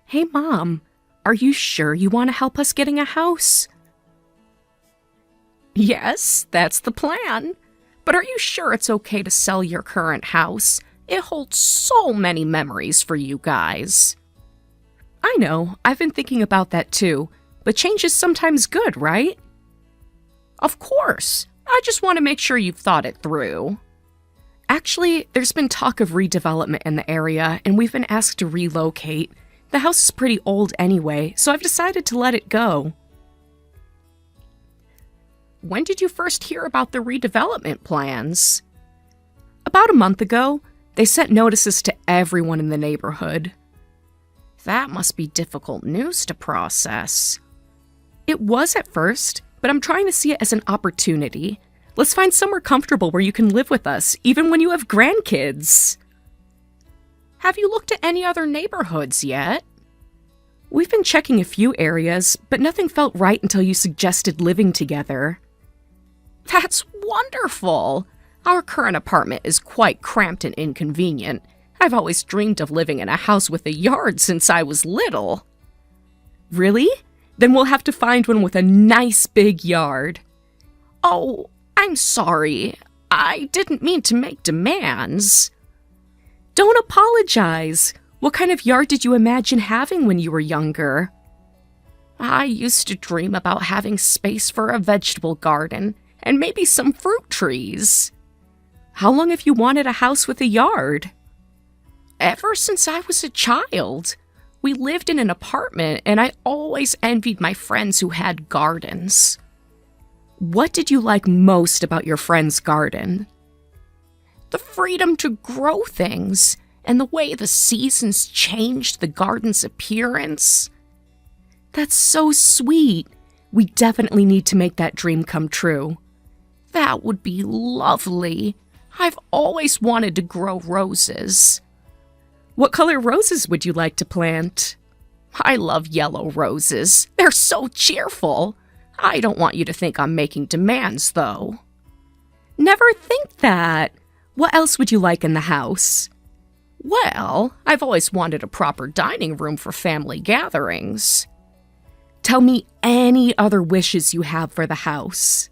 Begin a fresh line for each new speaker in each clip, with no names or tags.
Hey, Mom, are you sure you want to help us getting a house? Yes, that's the plan. But are you sure it's okay to sell your current house? It holds so many memories for you guys. I know, I've been thinking about that too, but change is sometimes good, right? Of course. I just want to make sure you've thought it through. Actually, there's been talk of redevelopment in the area, and we've been asked to relocate. The house is pretty old anyway, so I've decided to let it go. When did you first hear about the redevelopment plans? About a month ago. They sent notices to everyone in the neighborhood. That must be difficult news to process. It was at first, but I'm trying to see it as an opportunity. Let's find somewhere comfortable where you can live with us, even when you have grandkids. Have you looked at any other neighborhoods yet? We've been checking a few areas, but nothing felt right until you suggested living together. That's wonderful! Our current apartment is quite cramped and inconvenient. I've always dreamed of living in a house with a yard since I was little. Really? Then we'll have to find one with a nice big yard. Oh, I'm sorry. I didn't mean to make demands. Don't apologize. What kind of yard did you imagine having when you were younger? I used to dream about having space for a vegetable garden and maybe some fruit trees. How long have you wanted a house with a yard? Ever since I was a child. We lived in an apartment, and I always envied my friends who had gardens. What did you like most about your friend's garden? The freedom to grow things, and the way the seasons changed the garden's appearance. That's so sweet. We definitely need to make that dream come true. That would be lovely. I've always wanted to grow roses. What color roses would you like to plant? I love yellow roses. They're so cheerful. I don't want you to think I'm making demands, though. Never think that. What else would you like in the house? Well, I've always wanted a proper dining room for family gatherings. Tell me any other wishes you have for the house.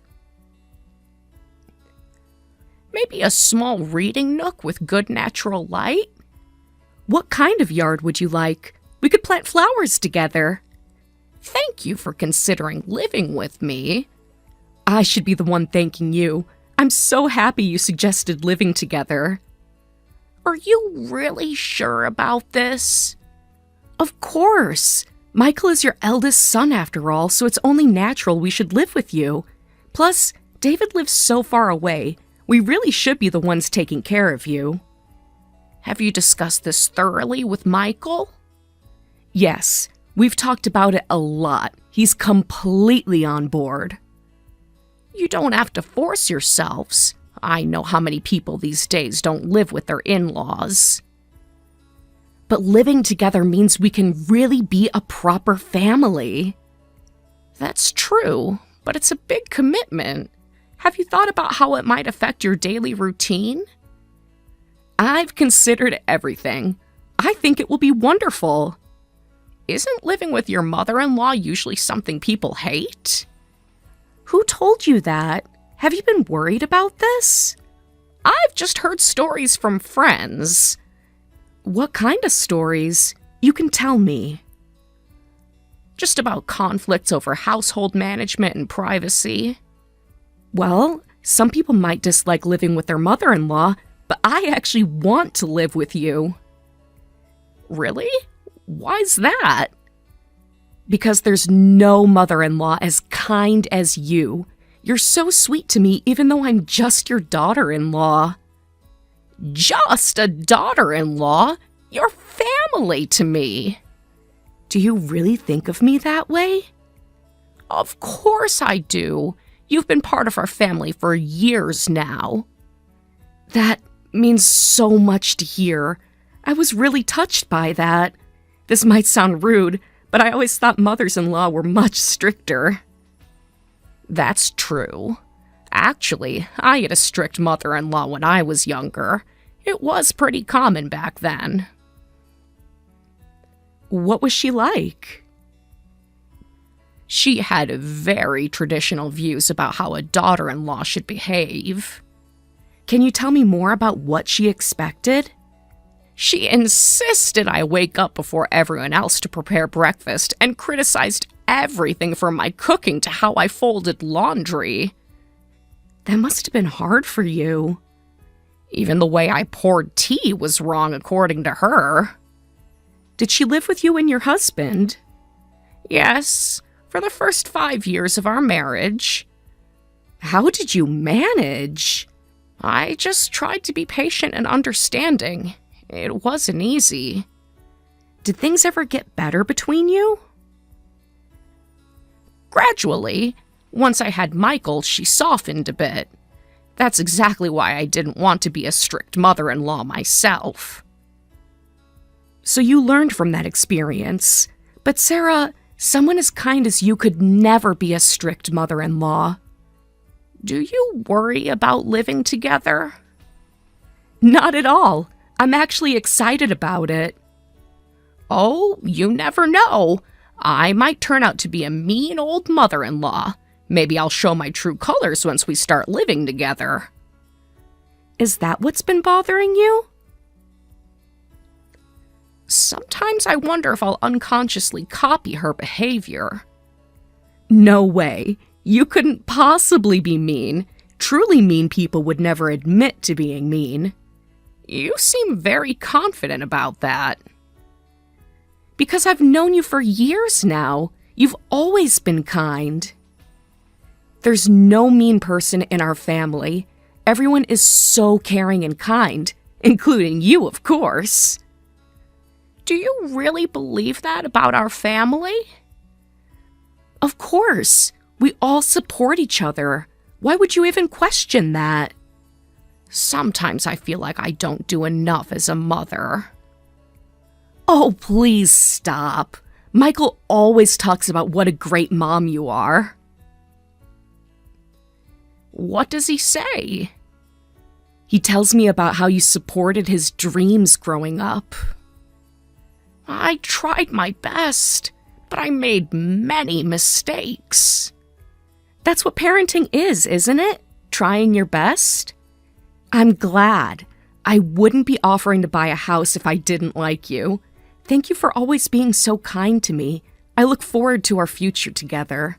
Maybe a small reading nook with good natural light? What kind of yard would you like? We could plant flowers together. Thank you for considering living with me. I should be the one thanking you. I'm so happy you suggested living together. Are you really sure about this? Of course. Michael is your eldest son after all, so it's only natural we should live with you. Plus, David lives so far away. We really should be the ones taking care of you. Have you discussed this thoroughly with Michael? Yes, we've talked about it a lot. He's completely on board. You don't have to force yourselves. I know how many people these days don't live with their in-laws. But living together means we can really be a proper family. That's true, but it's a big commitment. Have you thought about how it might affect your daily routine? I've considered everything. I think it will be wonderful. Isn't living with your mother-in-law usually something people hate? Who told you that? Have you been worried about this? I've just heard stories from friends. What kind of stories? You can tell me. Just about conflicts over household management and privacy. Well, some people might dislike living with their mother-in-law, but I actually want to live with you. Really? Why's that? Because there's no mother-in-law as kind as you. You're so sweet to me even though I'm just your daughter-in-law. Just a daughter-in-law? You're family to me. Do you really think of me that way? Of course I do. You've been part of our family for years now. That means so much to hear. I was really touched by that. This might sound rude, but I always thought mothers-in-law were much stricter. That's true. Actually, I had a strict mother-in-law when I was younger. It was pretty common back then. What was she like? She had very traditional views about how a daughter-in-law should behave. Can you tell me more about what she expected? She insisted I wake up before everyone else to prepare breakfast and criticized everything from my cooking to how I folded laundry. That must have been hard for you. Even the way I poured tea was wrong according to her. Did she live with you and your husband? Yes, for the first 5 years of our marriage. How did you manage? I just tried to be patient and understanding. It wasn't easy. Did things ever get better between you? Gradually. Once I had Michael, she softened a bit. That's exactly why I didn't want to be a strict mother-in-law myself. So you learned from that experience. But Sarah, someone as kind as you could never be a strict mother-in-law. Do you worry about living together? Not at all. I'm actually excited about it. Oh, you never know. I might turn out to be a mean old mother-in-law. Maybe I'll show my true colors once we start living together. Is that what's been bothering you? Sometimes I wonder if I'll unconsciously copy her behavior. No way. You couldn't possibly be mean. Truly mean people would never admit to being mean. You seem very confident about that. Because I've known you for years now. You've always been kind. There's no mean person in our family. Everyone is so caring and kind, including you, of course. Do you really believe that about our family? Of course. We all support each other. Why would you even question that? Sometimes I feel like I don't do enough as a mother. Oh, please stop. Michael always talks about what a great mom you are. What does he say? He tells me about how you supported his dreams growing up. I tried my best, but I made many mistakes. That's what parenting is, isn't it? Trying your best? I'm glad. I wouldn't be offering to buy a house if I didn't like you. Thank you for always being so kind to me. I look forward to our future together.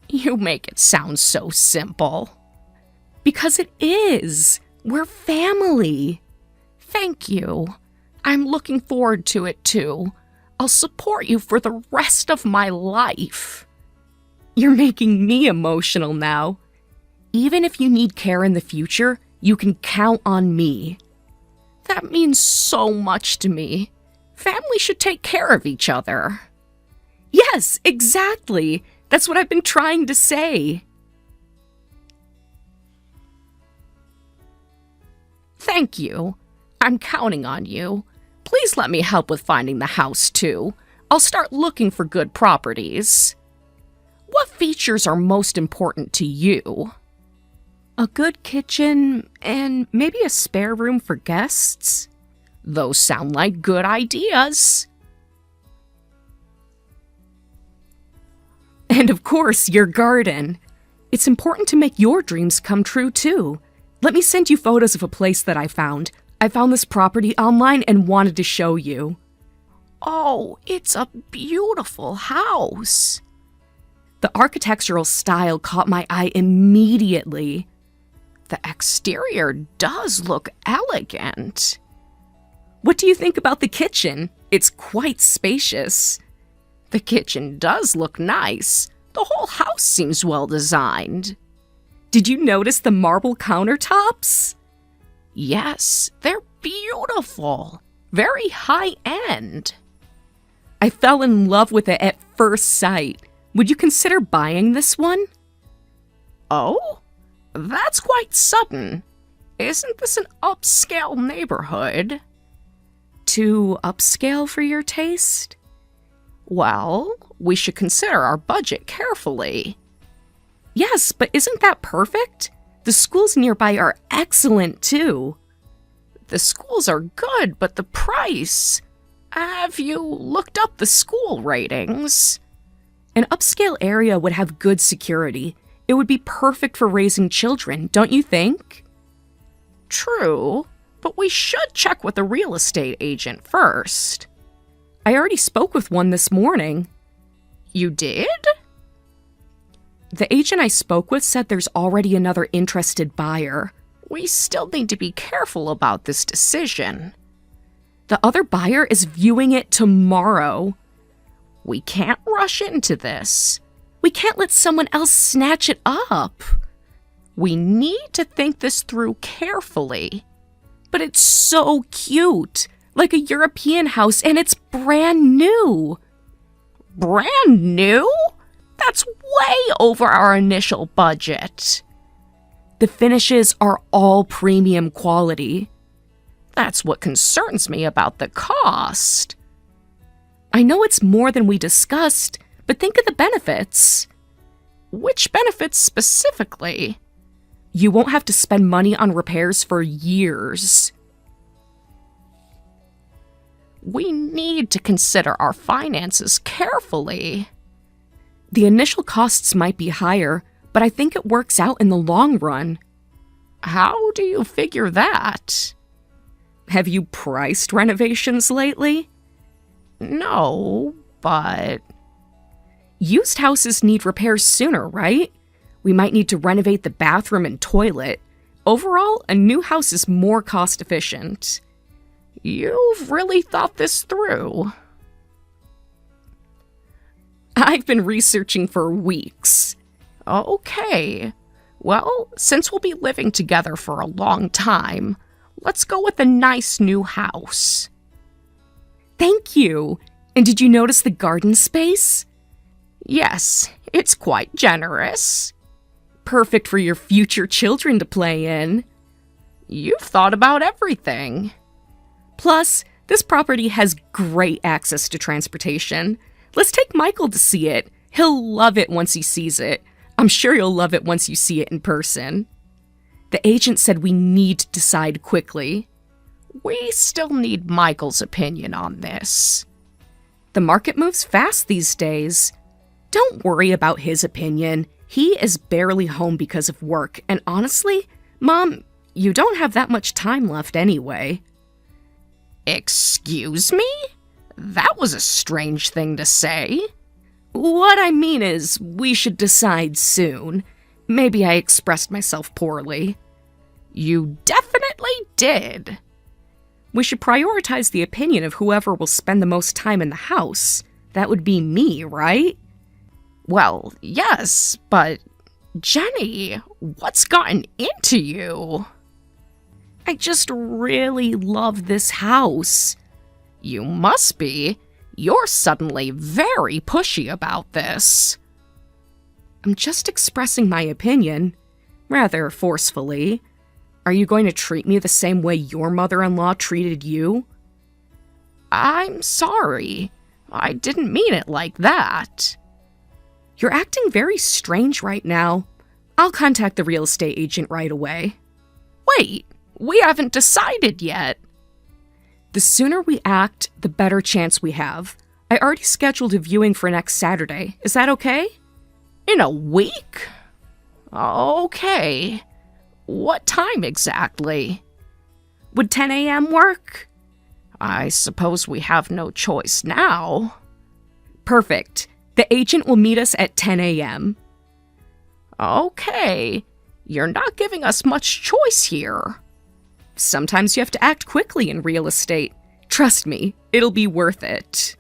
You make it sound so simple. Because it is. We're family. Thank you. I'm looking forward to it too. I'll support you for the rest of my life. You're making me emotional now. Even if you need care in the future, you can count on me. That means so much to me. Family should take care of each other. Yes, exactly. That's what I've been trying to say. Thank you. I'm counting on you. Please let me help with finding the house, too. I'll start looking for good properties. What features are most important to you? A good kitchen and maybe a spare room for guests? Those sound like good ideas. And of course, your garden. It's important to make your dreams come true, too. Let me send you photos of a place that I found. I found this property online and wanted to show you. Oh, it's a beautiful house. The architectural style caught my eye immediately. The exterior does look elegant. What do you think about the kitchen? It's quite spacious. The kitchen does look nice. The whole house seems well designed. Did you notice the marble countertops? Yes, they're beautiful. Very high-end. I fell in love with it at first sight. Would you consider buying this one? Oh? That's quite sudden. Isn't this an upscale neighborhood? Too upscale for your taste? Well, we should consider our budget carefully. Yes, but isn't that perfect? The schools nearby are excellent, too. The schools are good, but the price... Have you looked up the school ratings? An upscale area would have good security. It would be perfect for raising children, don't you think? True, but we should check with a real estate agent first. I already spoke with one this morning. You did? The agent I spoke with said there's already another interested buyer. We still need to be careful about this decision. The other buyer is viewing it tomorrow. We can't rush into this. We can't let someone else snatch it up. We need to think this through carefully. But it's so cute, like a European house, and it's brand new. Brand new? That's way over our initial budget. The finishes are all premium quality. That's what concerns me about the cost. I know it's more than we discussed, but think of the benefits. Which benefits specifically? You won't have to spend money on repairs for years. We need to consider our finances carefully. The initial costs might be higher, but I think it works out in the long run. How do you figure that? Have you priced renovations lately? No, but... Used houses need repairs sooner, right? We might need to renovate the bathroom and toilet. Overall, a new house is more cost-efficient. You've really thought this through. I've been researching for weeks. Okay. Well, since we'll be living together for a long time, let's go with a nice new house. Thank you. And did you notice the garden space? Yes, it's quite generous. Perfect for your future children to play in. You've thought about everything. Plus, this property has great access to transportation. Let's take Michael to see it. He'll love it once he sees it. I'm sure you'll love it once you see it in person. The agent said we need to decide quickly. We still need Michael's opinion on this. The market moves fast these days. Don't worry about his opinion. He is barely home because of work, and honestly, Mom, you don't have that much time left anyway. Excuse me? That was a strange thing to say. What I mean is, we should decide soon. Maybe I expressed myself poorly. You definitely did. We should prioritize the opinion of whoever will spend the most time in the house. That would be me, right? Well, yes, but Jenny, what's gotten into you? I just really love this house. You must be. You're suddenly very pushy about this. I'm just expressing my opinion, rather forcefully. Are you going to treat me the same way your mother-in-law treated you? I'm sorry. I didn't mean it like that. You're acting very strange right now. I'll contact the real estate agent right away. Wait, we haven't decided yet. The sooner we act, the better chance we have. I already scheduled a viewing for next Saturday. Is that okay? In a week? Okay. What time exactly? Would 10 a.m. work? I suppose we have no choice now. Perfect. The agent will meet us at 10 a.m. Okay. You're not giving us much choice here. Sometimes you have to act quickly in real estate. Trust me, it'll be worth it.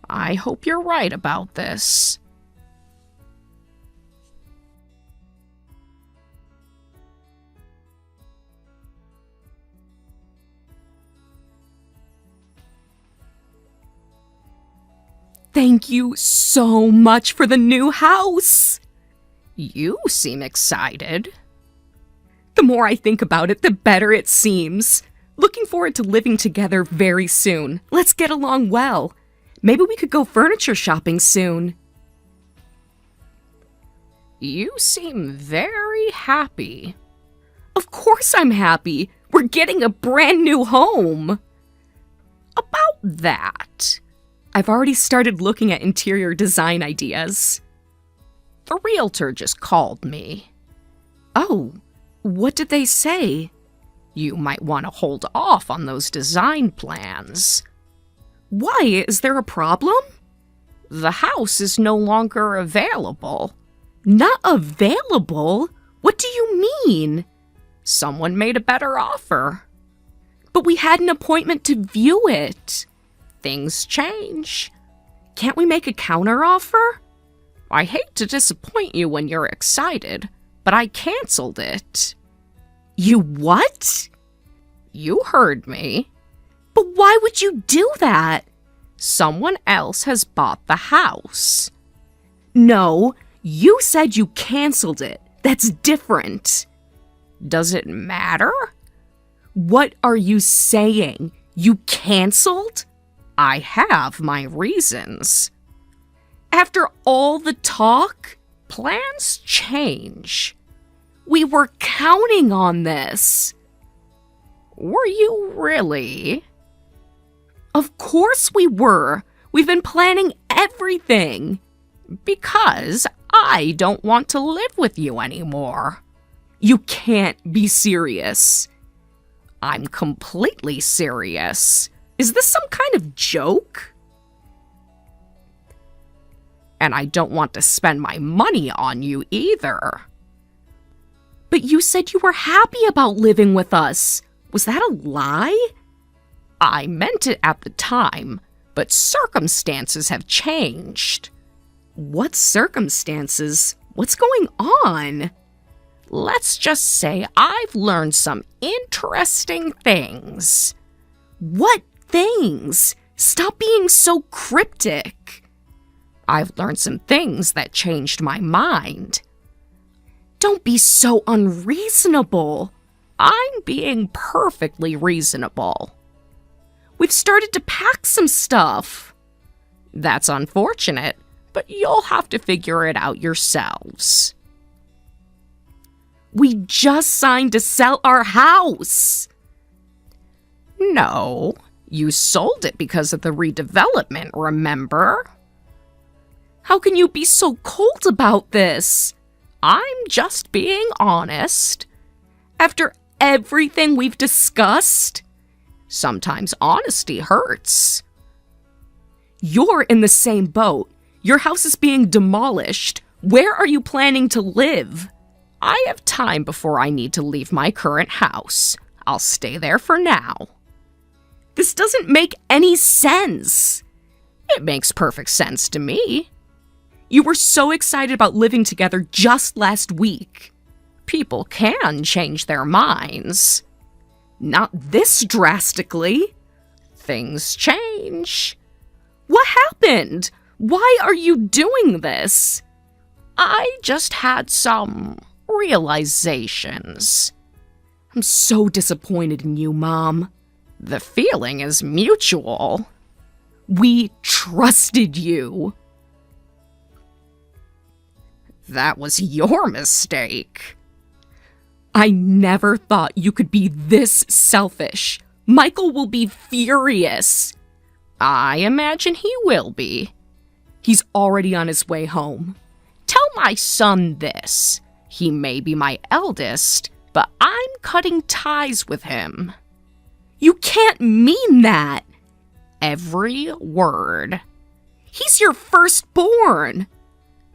I hope you're right about this. Thank you so much for the new house. You seem excited. The more I think about it, the better it seems. Looking forward to living together very soon. Let's get along well. Maybe we could go furniture shopping soon. You seem very happy. Of course I'm happy. We're getting a brand new home. About that, I've already started looking at interior design ideas. The realtor just called me. Oh, what did they say? You might want to hold off on those design plans. Why? Is there a problem? The house is no longer available. Not available? What do you mean? Someone made a better offer. But we had an appointment to view it. Things change. Can't we make a counteroffer? I hate to disappoint you when you're excited, but I canceled it. You what? You heard me. But why would you do that? Someone else has bought the house. No, you said you canceled it. That's different. Does it matter? What are you saying? You canceled? I have my reasons. After all the talk, plans change. We were counting on this. Were you really? Of course we were. We've been planning everything. Because I don't want to live with you anymore. You can't be serious. I'm completely serious. Is this some kind of joke? And I don't want to spend my money on you either. But you said you were happy about living with us. Was that a lie? I meant it at the time, but circumstances have changed. What circumstances? What's going on? Let's just say I've learned some interesting things. What things? Stop being so cryptic. I've learned some things that changed my mind. Don't be so unreasonable. I'm being perfectly reasonable. We've started to pack some stuff. That's unfortunate, but you'll have to figure it out yourselves. We just signed to sell our house. No, you sold it because of the redevelopment, remember? How can you be so cold about this? I'm just being honest. After everything we've discussed, sometimes honesty hurts. You're in the same boat. Your house is being demolished. Where are you planning to live? I have time before I need to leave my current house. I'll stay there for now. This doesn't make any sense. It makes perfect sense to me. You were so excited about living together just last week. People can change their minds. Not this drastically. Things change. What happened? Why are you doing this? I just had some realizations. I'm so disappointed in you, Mom. The feeling is mutual. We trusted you. That was your mistake. I never thought you could be this selfish. Michael will be furious. I imagine he will be. He's already on his way home. Tell my son this. He may be my eldest, but I'm cutting ties with him. You can't mean that. Every word. He's your firstborn.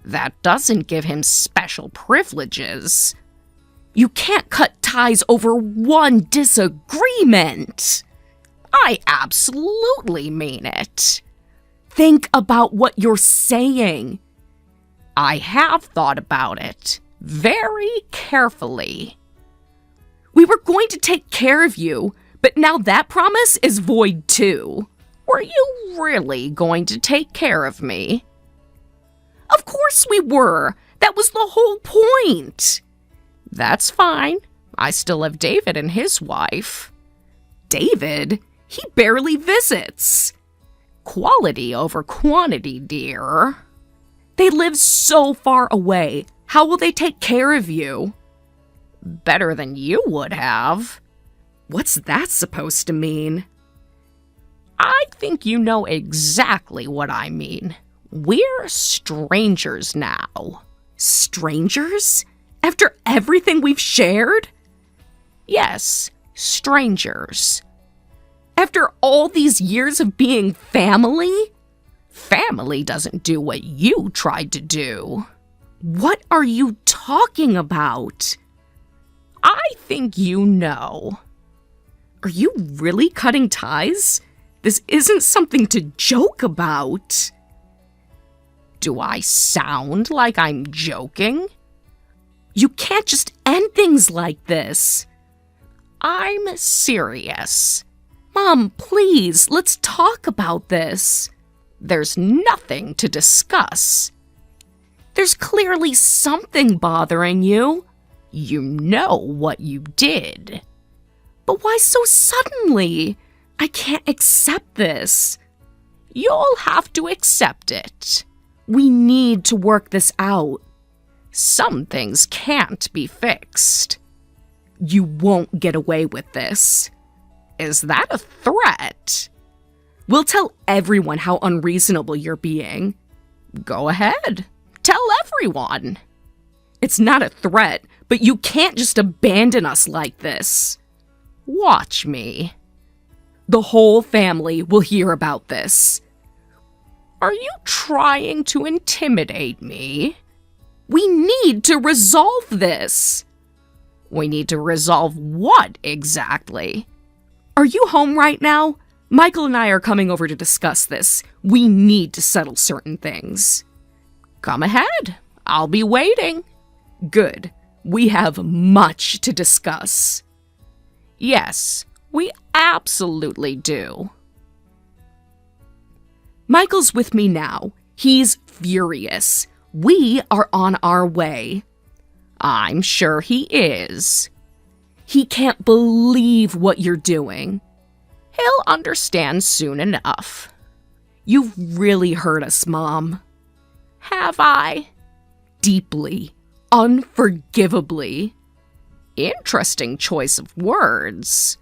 That doesn't give him special privileges. You can't cut ties over one disagreement. I absolutely mean it. Think about what you're saying. I have thought about it very carefully. We were going to take care of you, but now that promise is void too. Were you really going to take care of me? Of course we were. That was the whole point. That's fine. I still have David and his wife. David? He barely visits. Quality over quantity, dear. They live so far away. How will they take care of you? Better than you would have. What's that supposed to mean? I think you know exactly what I mean. We're strangers now. Strangers? After everything we've shared? Yes, strangers. After all these years of being family? Family doesn't do what you tried to do. What are you talking about? I think you know. Are you really cutting ties? This isn't something to joke about. Do I sound like I'm joking? You can't just end things like this. I'm serious. Mom, please, let's talk about this. There's nothing to discuss. There's clearly something bothering you. You know what you did. But why so suddenly? I can't accept this. You'll have to accept it. We need to work this out. Some things can't be fixed. You won't get away with this. Is that a threat? We'll tell everyone how unreasonable you're being. Go ahead. Tell everyone. It's not a threat, but you can't just abandon us like this. Watch me. The whole family will hear about this. Are you trying to intimidate me? We need to resolve this. We need to resolve what exactly? Are you home right now? Michael and I are coming over to discuss this. We need to settle certain things. Come ahead. I'll be waiting. Good. We have much to discuss. Yes, we absolutely do. Michael's with me now. He's furious. We are on our way. I'm sure he is. He can't believe what you're doing. He'll understand soon enough. You've really hurt us, Mom. Have I? Deeply, unforgivably. Interesting choice of words.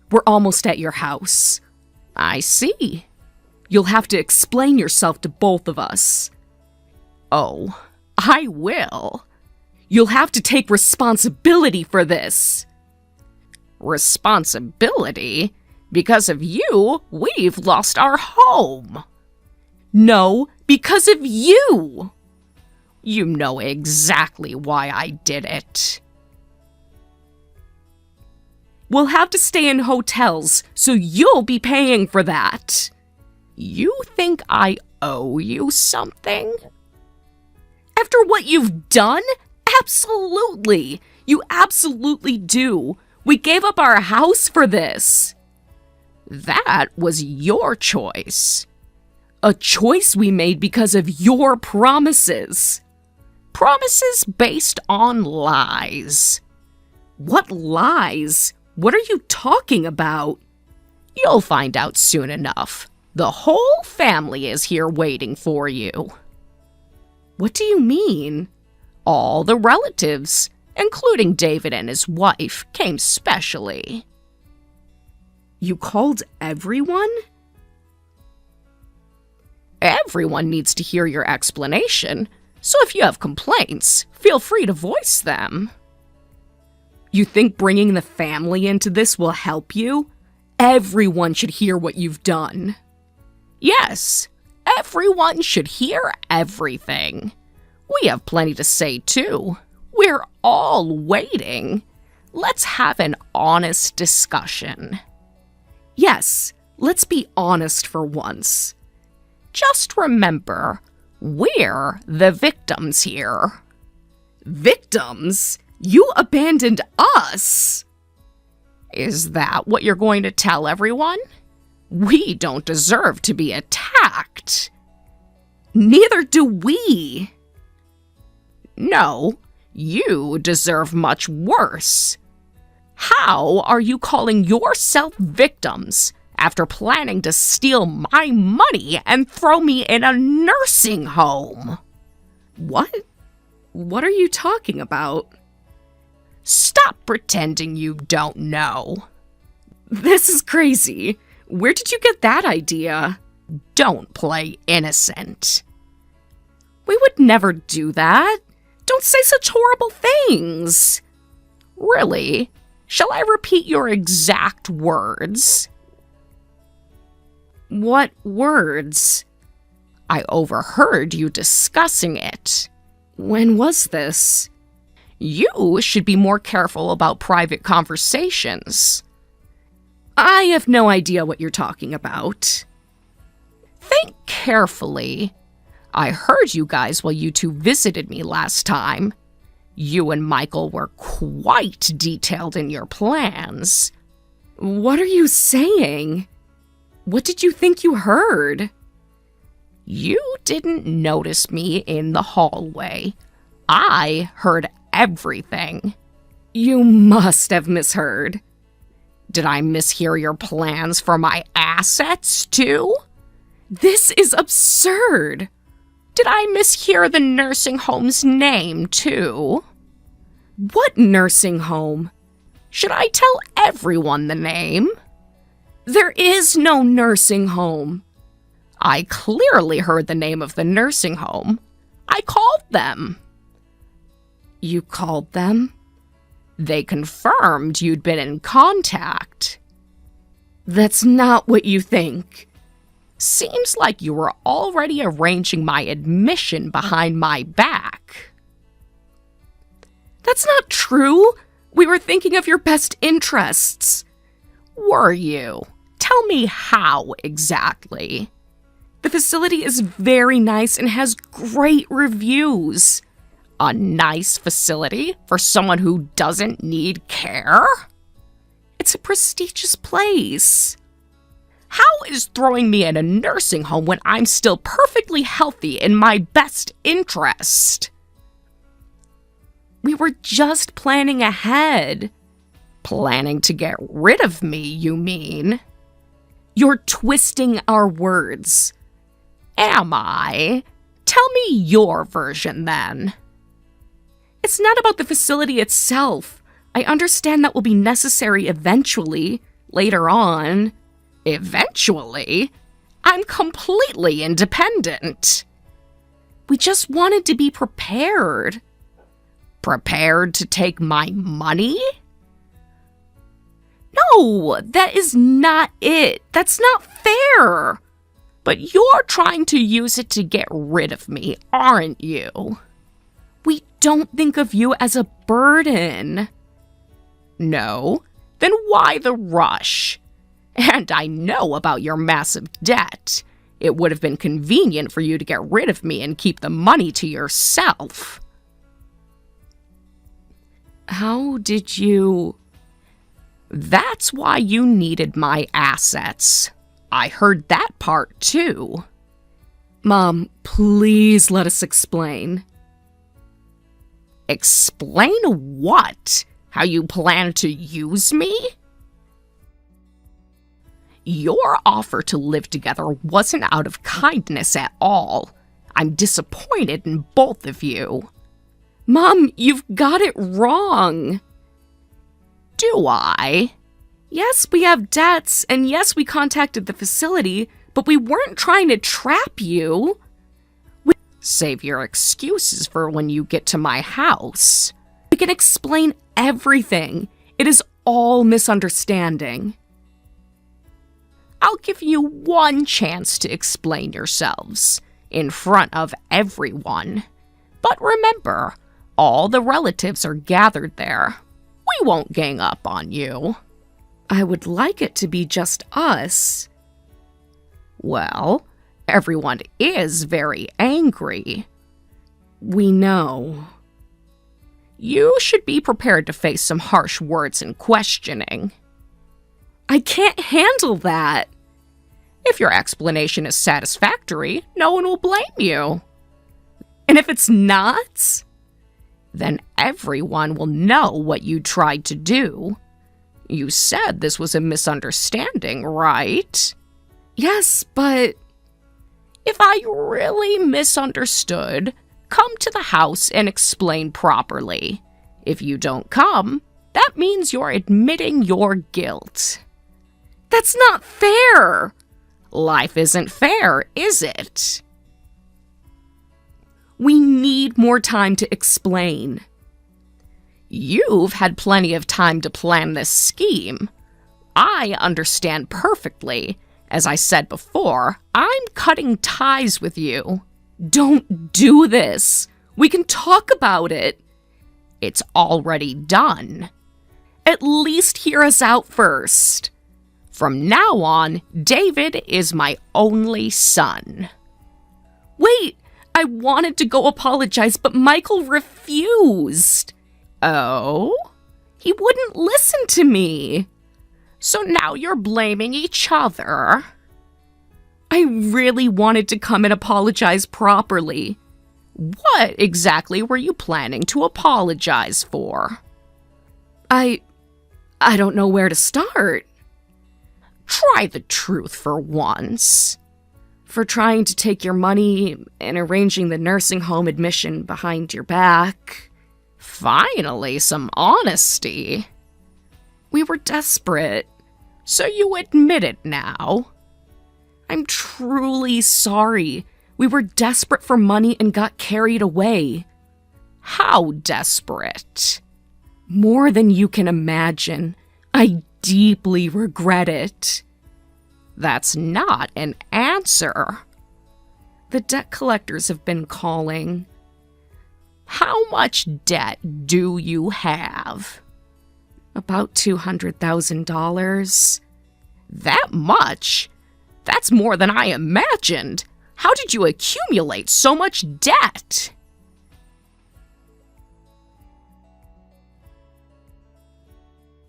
We're almost at your house. I see. You'll have to explain yourself to both of us. Oh, I will. You'll have to take responsibility for this. Responsibility? Because of you, we've lost our home. No, because of you. You know exactly why I did it. We'll have to stay in hotels, so you'll be paying for that. You think I owe you something? After what you've done? Absolutely. You absolutely do. We gave up our house for this. That was your choice. A choice we made because of your promises. Promises based on lies. What lies? What are you talking about? You'll find out soon enough. The whole family is here waiting for you. What do you mean? All the relatives, including David and his wife, came specially. You called everyone? Everyone needs to hear your explanation, so if you have complaints, feel free to voice them. You think bringing the family into this will help you? Everyone should hear what you've done. Yes, everyone should hear everything. We have plenty to say, too. We're all waiting. Let's have an honest discussion. Yes, let's be honest for once. Just remember, we're the victims here. Victims? You abandoned us! Is that what you're going to tell everyone? We don't deserve to be attacked. Neither do we. No, you deserve much worse. How are you calling yourself victims after planning to steal my money and throw me in a nursing home? What? What are you talking about? Stop pretending you don't know. This is crazy. Where did you get that idea? Don't play innocent. We would never do that. Don't say such horrible things. Really? Shall I repeat your exact words? What words? I overheard you discussing it. When was this? You should be more careful about private conversations. I have no idea what you're talking about. Think carefully. I heard you guys while you two visited me last time. You and Michael were quite detailed in your plans. What are you saying? What did you think you heard? You didn't notice me in the hallway. I heard everything. You must have misheard. Did I mishear your plans for my assets, too? This is absurd. Did I mishear the nursing home's name, too? What nursing home? Should I tell everyone the name? There is no nursing home. I clearly heard the name of the nursing home. I called them. You called them? They confirmed you'd been in contact. That's not what you think. Seems like you were already arranging my admission behind my back. That's not true. We were thinking of your best interests. Were you? Tell me how exactly. The facility is very nice and has great reviews. A nice facility for someone who doesn't need care? It's a prestigious place. How is throwing me in a nursing home when I'm still perfectly healthy in my best interest? We were just planning ahead. Planning to get rid of me, you mean? You're twisting our words. Am I? Tell me your version, then. It's not about the facility itself. I understand that will be necessary eventually, later on. Eventually? I'm completely independent. We just wanted to be prepared. Prepared to take my money? No, that is not it. That's not fair. But you're trying to use it to get rid of me, aren't you? We don't think of you as a burden. No? Then why the rush? And I know about your massive debt. It would have been convenient for you to get rid of me and keep the money to yourself. How did you... That's why you needed my assets. I heard that part, too. Mom, please let us explain. Explain what? How you plan to use me? Your offer to live together wasn't out of kindness at all. I'm disappointed in both of you. Mom, you've got it wrong. Do I? Yes, we have debts, and yes, we contacted the facility, but we weren't trying to trap you. Save your excuses for when you get to my house. We can explain everything. It is all misunderstanding. I'll give you one chance to explain yourselves, in front of everyone. But remember, all the relatives are gathered there. We won't gang up on you. I would like it to be just us. Well, everyone is very angry. We know. You should be prepared to face some harsh words and questioning. I can't handle that. If your explanation is satisfactory, no one will blame you. And if it's not, then everyone will know what you tried to do. You said this was a misunderstanding, right? Yes, but if I really misunderstood, come to the house and explain properly. If you don't come, that means you're admitting your guilt. That's not fair! Life isn't fair, is it? We need more time to explain. You've had plenty of time to plan this scheme. I understand perfectly. As I said before, I'm cutting ties with you. Don't do this. We can talk about it. It's already done. At least hear us out first. From now on, David is my only son. Wait, I wanted to go apologize, but Michael refused. Oh? He wouldn't listen to me. So now you're blaming each other. I really wanted to come and apologize properly. What exactly were you planning to apologize for? I don't know where to start. Try the truth for once. For trying to take your money and arranging the nursing home admission behind your back. Finally, some honesty. We were desperate, so you admit it now. I'm truly sorry. We were desperate for money and got carried away. How desperate? More than you can imagine. I deeply regret it. That's not an answer. The debt collectors have been calling. How much debt do you have? About $200,000. That much? That's more than I imagined. How did you accumulate so much debt?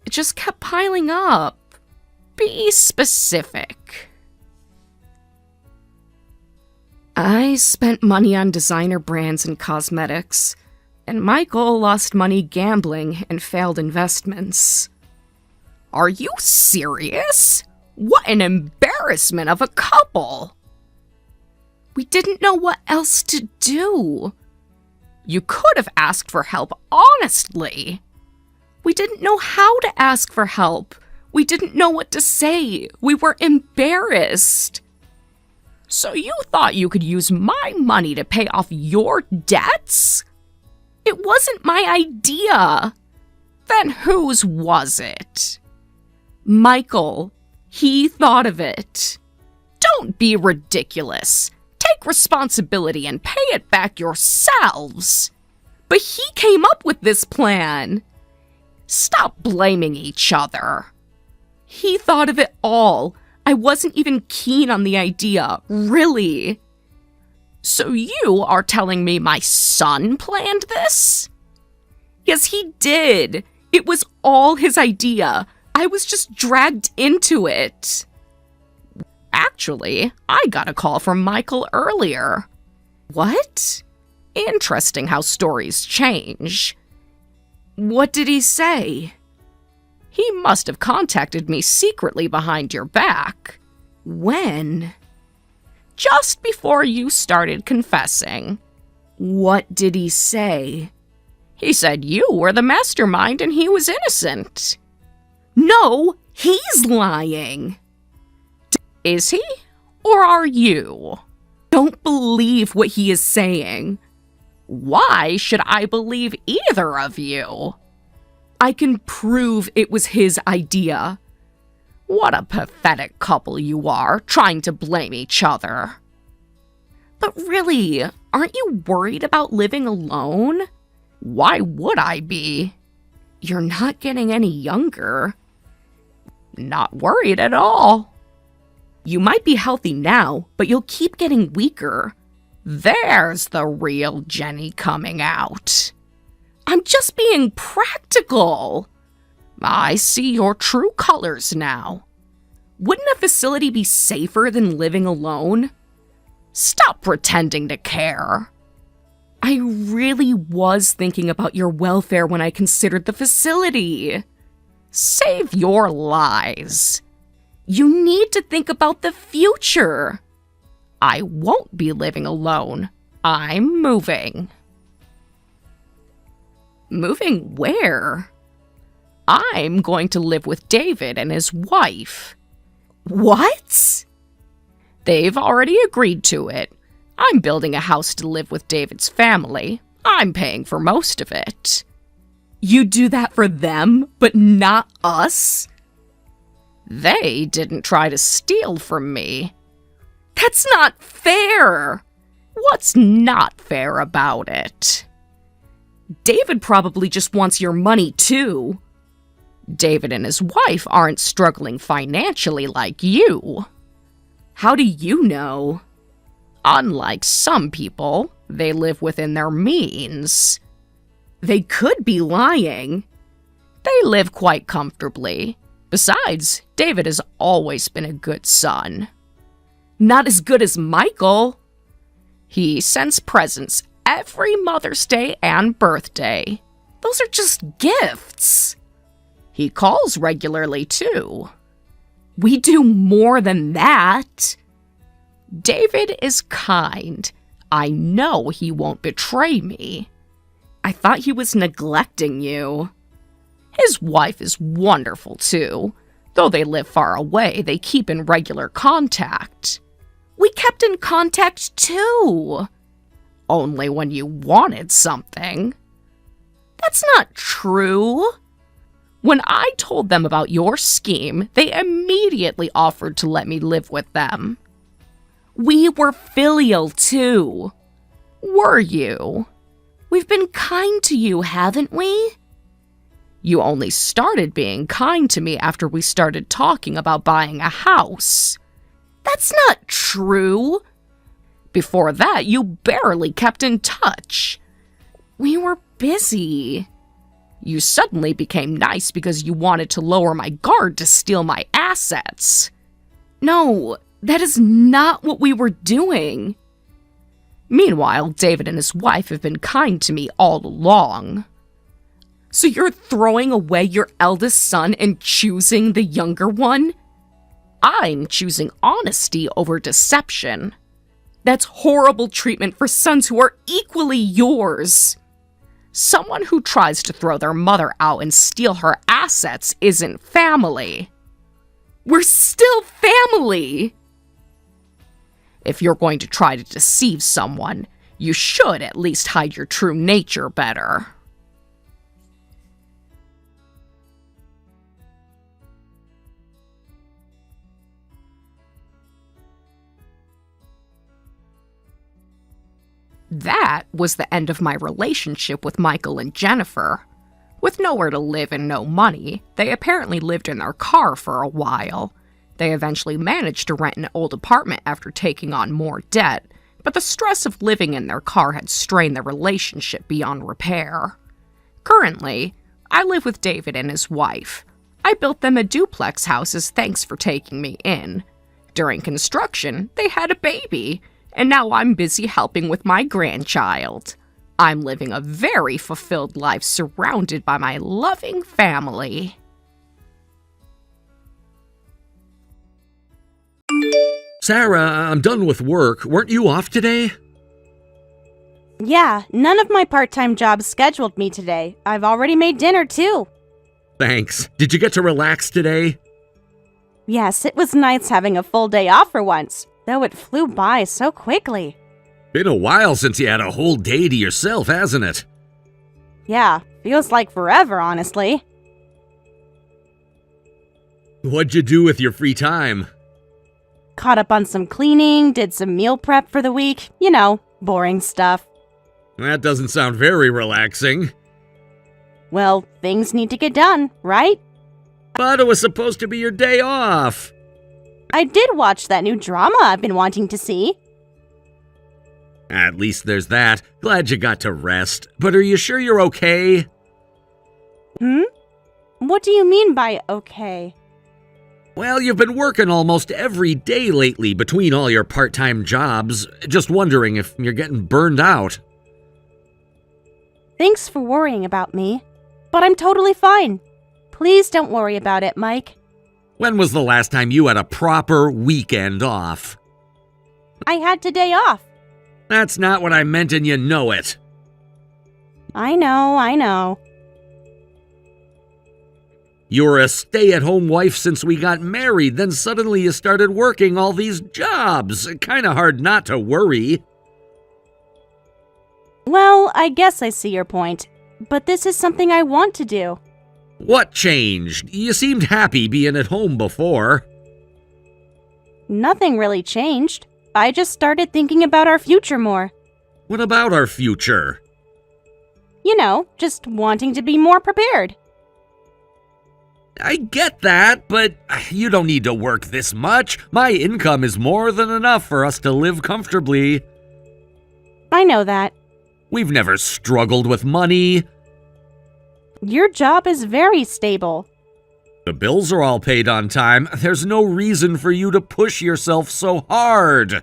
It just kept piling up. Be specific. I spent money on designer brands and cosmetics, and Michael lost money gambling and failed investments. Are you serious? What an embarrassment of a couple! We didn't know what else to do. You could have asked for help honestly. We didn't know how to ask for help. We didn't know what to say. We were embarrassed. So you thought you could use my money to pay off your debts? It wasn't my idea. Then whose was it? Michael. He thought of it. Don't be ridiculous. Take responsibility and pay it back yourselves. But he came up with this plan. Stop blaming each other. He thought of it all. I wasn't even keen on the idea, really. So you are telling me my son planned this? Yes, he did. It was all his idea. I was just dragged into it. Actually, I got a call from Michael earlier. What? Interesting how stories change. What did he say? He must have contacted me secretly behind your back. When? Just before you started confessing. What did he say? He said you were the mastermind and he was innocent. No, he's lying. Is he? Or are you? Don't believe what he is saying. Why should I believe either of you? I can prove it was his idea. What a pathetic couple you are, trying to blame each other. But really, aren't you worried about living alone? Why would I be? You're not getting any younger. Not worried at all. You might be healthy now, but you'll keep getting weaker. There's the real Jenny coming out. I'm just being practical. I see your true colors now. Wouldn't a facility be safer than living alone? Stop pretending to care. I really was thinking about your welfare when I considered the facility. Save your lies. You need to think about the future. I won't be living alone. I'm moving. Moving where? I'm going to live with David and his wife. What? They've already agreed to it. I'm building a house to live with David's family. I'm paying for most of it. You do that for them, but not us? They didn't try to steal from me. That's not fair! What's not fair about it? David probably just wants your money, too. David and his wife aren't struggling financially like you. How do you know? Unlike some people, they live within their means. They could be lying. They live quite comfortably. Besides, David has always been a good son. Not as good as Michael. He sends presents every Mother's Day and birthday. Those are just gifts. He calls regularly, too. We do more than that. David is kind. I know he won't betray me. I thought he was neglecting you. His wife is wonderful, too. Though they live far away, they keep in regular contact. We kept in contact, too. Only when you wanted something. That's not true. When I told them about your scheme, they immediately offered to let me live with them. We were filial, too. Were you? We've been kind to you, haven't we? You only started being kind to me after we started talking about buying a house. That's not true. Before that, you barely kept in touch. We were busy. You suddenly became nice because you wanted to lower my guard to steal my assets. No, that is not what we were doing. Meanwhile, David and his wife have been kind to me all along. So you're throwing away your eldest son and choosing the younger one? I'm choosing honesty over deception. That's horrible treatment for sons who are equally yours. Someone who tries to throw their mother out and steal her assets isn't family. We're still family! If you're going to try to deceive someone, you should at least hide your true nature better. That was the end of my relationship with Michael and Jennifer. With nowhere to live and no money, they apparently lived in their car for a while. They eventually managed to rent an old apartment after taking on more debt, but the stress of living in their car had strained the relationship beyond repair. Currently, I live with David and his wife. I built them a duplex house as thanks for taking me in. During construction, they had a baby, and now I'm busy helping with my grandchild. I'm living a very fulfilled life surrounded by my loving family.
Sarah, I'm done with work. Weren't you off today?
Yeah, none of my part-time jobs scheduled me today. I've already made dinner, too.
Thanks. Did you get to relax today?
Yes, it was nice having a full day off for once, though it flew by so quickly.
Been a while since you had a whole day to yourself, hasn't it?
Yeah, feels like forever, honestly.
What'd you do with your free time?
Caught up on some cleaning, did some meal prep for the week. You know, boring stuff.
That doesn't sound very relaxing.
Well, things need to get done, right?
But it was supposed to be your day off.
I did watch that new drama I've been wanting to see.
At least there's that. Glad you got to rest. But are you sure you're okay?
What do you mean by okay?
Well, you've been working almost every day lately between all your part-time jobs. Just wondering if you're getting burned out.
Thanks for worrying about me, but I'm totally fine. Please don't worry about it, Mike.
When was the last time you had a proper weekend off?
I had today off.
That's not what I meant, and you know it.
I know.
You were a stay-at-home wife since we got married, then suddenly you started working all these jobs. Kinda hard not to worry.
Well, I guess I see your point, but this is something I want to do.
What changed? You seemed happy being at home before.
Nothing really changed. I just started thinking about our future more.
What about our future?
You know, just wanting to be more prepared.
I get that, but you don't need to work this much. My income is more than enough for us to live comfortably.
I know that.
We've never struggled with money.
Your job is very stable.
The bills are all paid on time. There's no reason for you to push yourself so hard.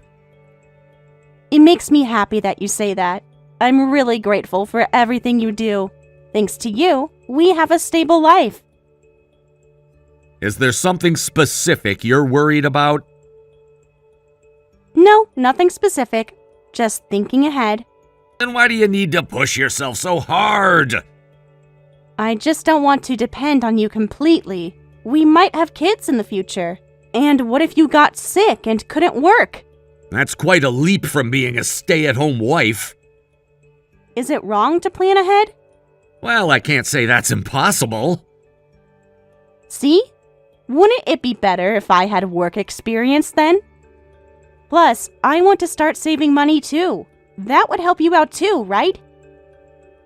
It makes me happy that you say that. I'm really grateful for everything you do. Thanks to you, we have a stable life.
Is there something specific you're worried about?
No, nothing specific. Just thinking ahead.
Then why do you need to push yourself so hard?
I just don't want to depend on you completely. We might have kids in the future. And what if you got sick and couldn't work?
That's quite a leap from being a stay-at-home wife.
Is it wrong to plan ahead?
Well, I can't say that's impossible.
See? Wouldn't it be better if I had work experience then? Plus, I want to start saving money too. That would help you out too, right?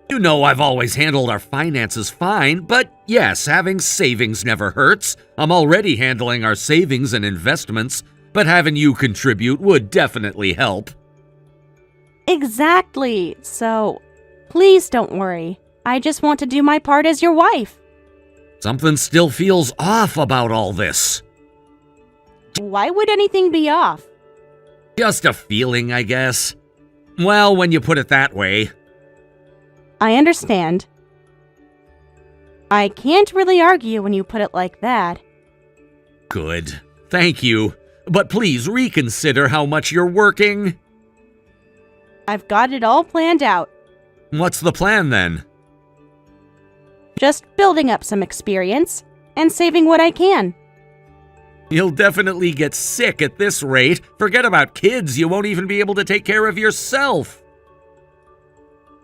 You know I've always handled our finances fine, but yes, having savings never hurts. I'm already handling our savings and investments, but having you contribute would definitely help.
Exactly. So, please don't worry. I just want to do my part as your wife.
Something still feels off about all this.
Why would anything be off?
Just a feeling, I guess. Well, when you put it that way.
I understand. I can't really argue when you put it like that.
Good. Thank you. But please reconsider how much you're working.
I've got it all planned out.
What's the plan then?
Just building up some experience and saving what I can.
You'll definitely get sick at this rate. Forget about kids, you won't even be able to take care of yourself.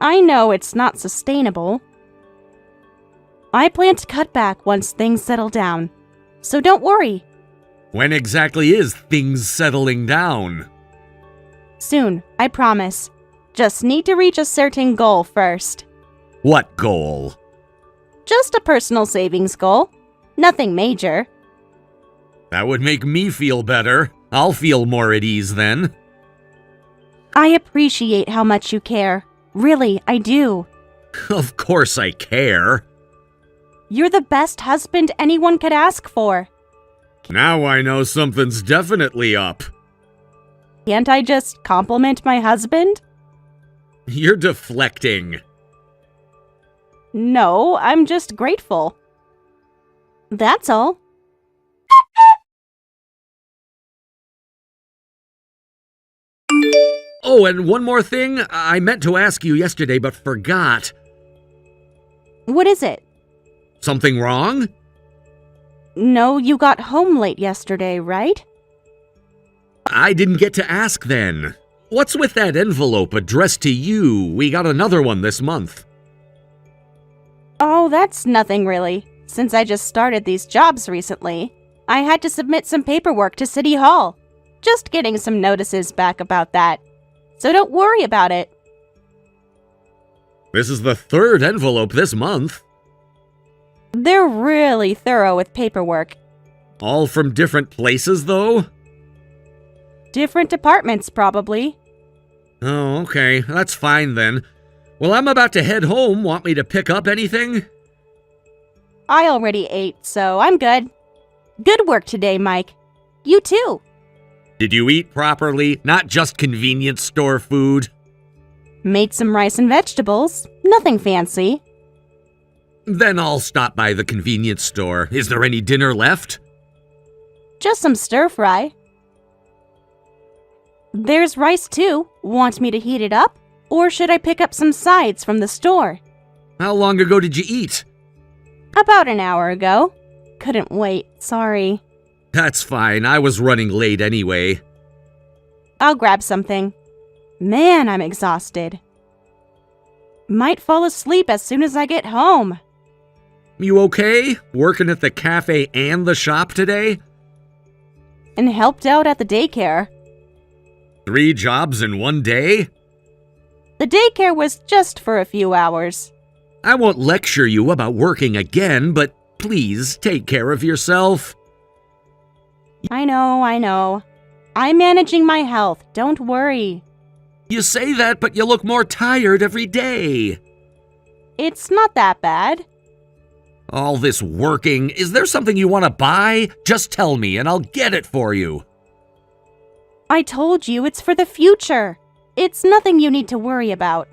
I know it's not sustainable. I plan to cut back once things settle down. So don't worry.
When exactly is things settling down?
Soon, I promise. Just need to reach a certain goal first.
What goal?
Just a personal savings goal. Nothing major.
That would make me feel better. I'll feel more at ease then.
I appreciate how much you care. Really, I do.
Of course I care.
You're the best husband anyone could ask for.
Now I know something's definitely up.
Can't I just compliment my husband?
You're deflecting.
No, I'm just grateful. That's all.
Oh, and one more thing. I meant to ask you yesterday but forgot.
What is it?
Something wrong?
No, you got home late yesterday, right?
I didn't get to ask then. What's with that envelope addressed to you? We got another one this month.
Oh, that's nothing really. Since I just started these jobs recently, I had to submit some paperwork to City Hall. Just getting some notices back about that. So don't worry about it.
This is the third envelope this month.
They're really thorough with paperwork.
All from different places, though?
Different departments, probably.
Oh, okay. That's fine then. Well, I'm about to head home. Want me to pick up anything?
I already ate, so I'm good. Good work today, Mike. You too.
Did you eat properly? Not just convenience store food?
Made some rice and vegetables. Nothing fancy.
Then I'll stop by the convenience store. Is there any dinner left?
Just some stir-fry. There's rice too. Want me to heat it up? Or should I pick up some sides from the store?
How long ago did you eat?
About an hour ago. couldn't wait. Sorry.
That's fine, I was running late anyway.
I'll grab something. Man, I'm exhausted. Might fall asleep as soon as I get home.
You okay? Working at the cafe and the shop today?
And helped out at the daycare.
3 jobs in one day?
The daycare was just for a few hours.
I won't lecture you about working again, but please take care of yourself.
I know. I'm managing my health, don't worry.
You say that, but you look more tired every day.
It's not that bad.
All this working, is there something you want to buy? Just tell me and I'll get it for you.
I told you it's for the future. It's nothing you need to worry about.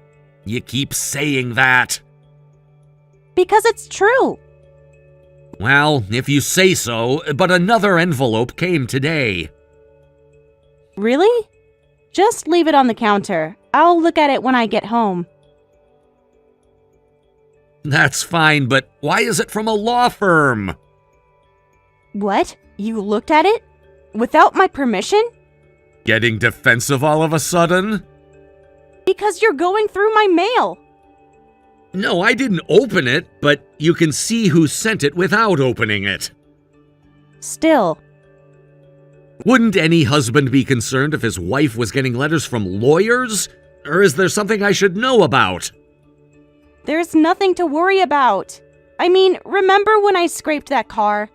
You keep saying that.
Because it's true.
Well, if you say so, but another envelope came today.
Really? Just leave it on the counter. I'll look at it when I get home.
That's fine, but why is it from a law firm?
What? You looked at it? Without my permission?
Getting defensive all of a sudden?
Because you're going through my mail.
No, I didn't open it, but you can see who sent it without opening it.
Still.
Wouldn't any husband be concerned if his wife was getting letters from lawyers? Or is there something I should know about?
There's nothing to worry about. I mean, remember when I scraped that car?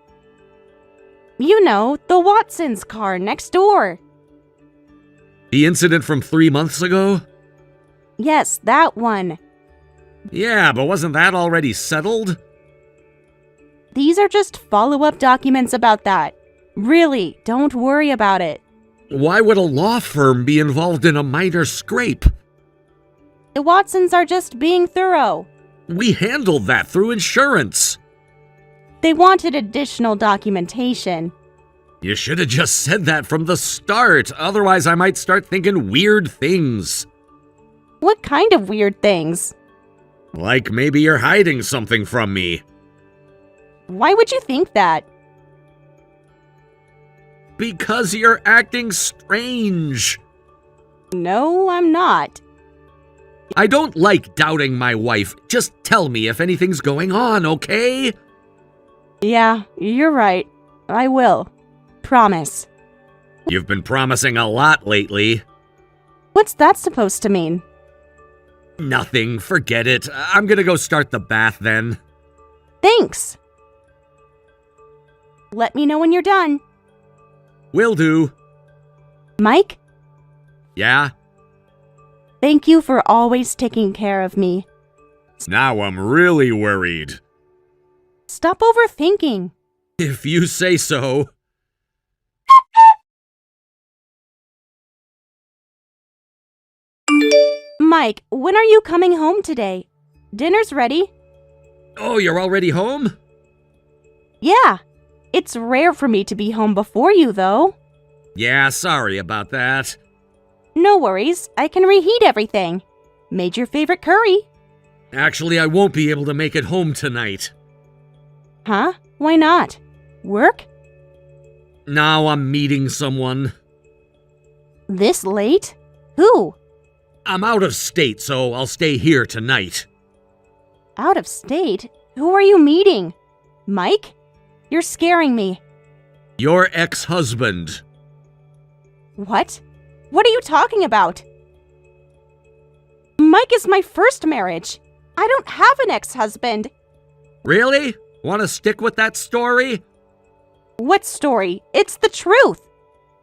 You know, the Watsons' car next door.
The incident from 3 months ago?
Yes, that one.
Yeah, but wasn't that already settled?
These are just follow-up documents about that. Really, don't worry about it.
Why would a law firm be involved in a minor scrape?
The Watsons are just being thorough.
We handled that through insurance.
They wanted additional documentation.
You should have just said that from the start, otherwise I might start thinking weird things.
What kind of weird things?
Like maybe you're hiding something from me.
Why would you think that?
Because you're acting strange.
No, I'm not.
I don't like doubting my wife. Just tell me if anything's going on, okay?
Yeah, you're right. I will. Promise.
You've been promising a lot lately.
What's that supposed to mean?
Nothing, forget it. I'm gonna go start the bath then.
Thanks. Let me know when you're done.
Will do.
Mike,
Yeah?
thank you for always taking care of me.
Now I'm really worried.
Stop overthinking.
If you say so.
Mike, when are you coming home today? Dinner's ready.
Oh, you're already home?
Yeah. It's rare for me to be home before you, though.
Yeah, sorry about that.
No worries. I can reheat everything. Made your favorite curry.
Actually, I won't be able to make it home tonight.
Huh? Why not? Work?
Now I'm meeting someone.
This late? Who?
I'm out of state, so I'll stay here tonight.
Out of state? Who are you meeting? Mike? You're scaring me.
Your ex-husband.
What? What are you talking about? Mike is my first marriage. I don't have an ex-husband.
Really? Want to stick with that story?
What story? It's the truth.